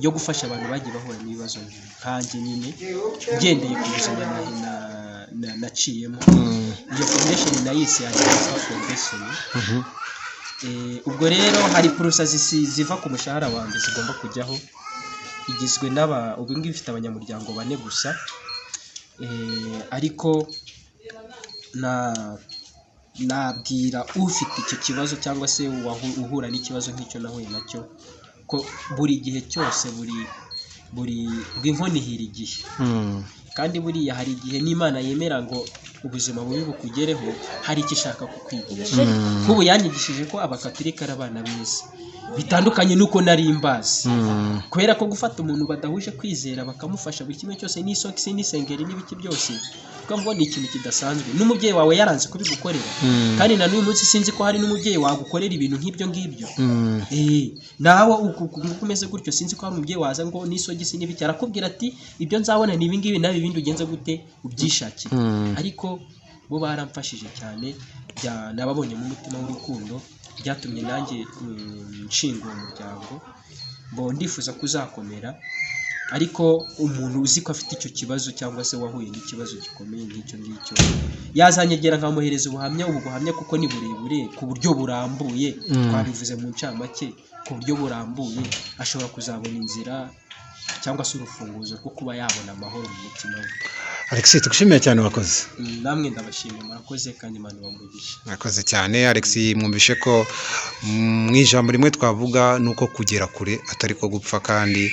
yo gufasha abantu bagiye bahura n'ibibazo nkanjye nyine, ngendeye ku buzima naciyemo. Iyo foundation nayise Alpha Foundation. Ubwo rero hari process ziva ku mushahara wanjye zigomba kujyaho, igizwe ubu ngibi ifite abanyamuryango 4 gusa, ariko nabwira ufite icyo kibazo cyangwa se uhura n'ikibazo nk'icyo nahuye nacyo, ko buri gihe cyose bw'inkoni ihira igihe, kandi buriya hari igihe n'Imana yemera ngo ubuzima bubi bukugereho, hari icyo ishaka kukwigisha. Kubu yanyigishije ko Abakatolika ari abana beza, bitandukanye nuko nari mbazi, kubera ko gufata umuntu badahuje kwizera bakamufasha buri kimwe cyose, n'isokisi n'isengeri n'ibiki byose, ukamva ni ikintu kidasanzwe. N'umubyeyi wawe yaranze kubigukorera, kandi na n'uyu munsi sinzi ko hari n'umubyeyi wagukorera ibintu nk'ibyo ngibyo. Nawe ukomeze gutyo, sinzi ko hari umubyeyi waza ngo n'isogisi n'ibiki, arakubwira ati ibyo nzabona ni ibingibi nabi, ibindi ugenza gute ubyishakira. Ariko bo baramfashije cyane, nababonye mu mutima w'urukundo, byatumye nanjye nshinga uwo muryango. Ndifuza kuzakomera, ariko umuntu uzi ko afite icyo kibazo cyangwa se wahuye n'ikibazo gikomeye nk'icyo ngicyo, yazanyegera nkamuhereza ubuhamya kuko ni burebure ku buryo burambuye, twabivuze mu ncamake, ku buryo burambuye ashobora kuzabona inzira cyangwa se urufunguzo rwo kuba yabona amahoro mu mutima we. Alex, tugushimiye cyane, wakoze. Namwe ndabashimiye, murakoze kandi Imana ibamugishe. Murakoze cyane. Alex, mwumvishe ko mu ijambo rimwe twavuga nuko kugera kure atari ko gupfa, kandi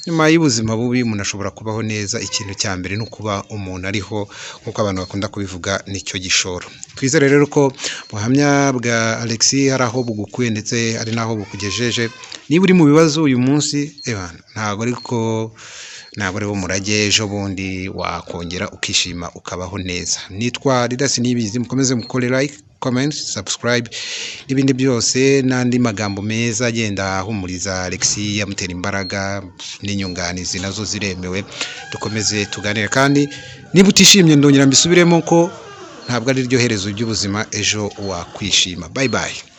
nyuma y'ubuzima bubi umuntu ashobora kubaho neza. Ikintu cya mbere ni ukuba umuntu ariho, nk'uko abantu bakunda kubivuga, nicyo gishoro. Twizere rero ko ubuhamya bwa Alex hari aho bugukuye ndetse ari naho bukugejeje. Niba uri mu bibazo uyu munsi, ntabwo ari wo murage, ejo bundi wakongera ukishima ukabaho neza. Nitwa Didas Niyibizi, mukomeze mukore like, comment, subscribe n'ibindi byose, n'andi magambo meza agenda ahumuriza Alex, yamutera imbaraga n'inyunganizi nazo ziremewe. Dukomeze tuganire, kandi niba utishimye ndongera mbisubiremo ko ntabwo ari ryo herezo ry'ubuzima, ejo wakwishima. Bye bye.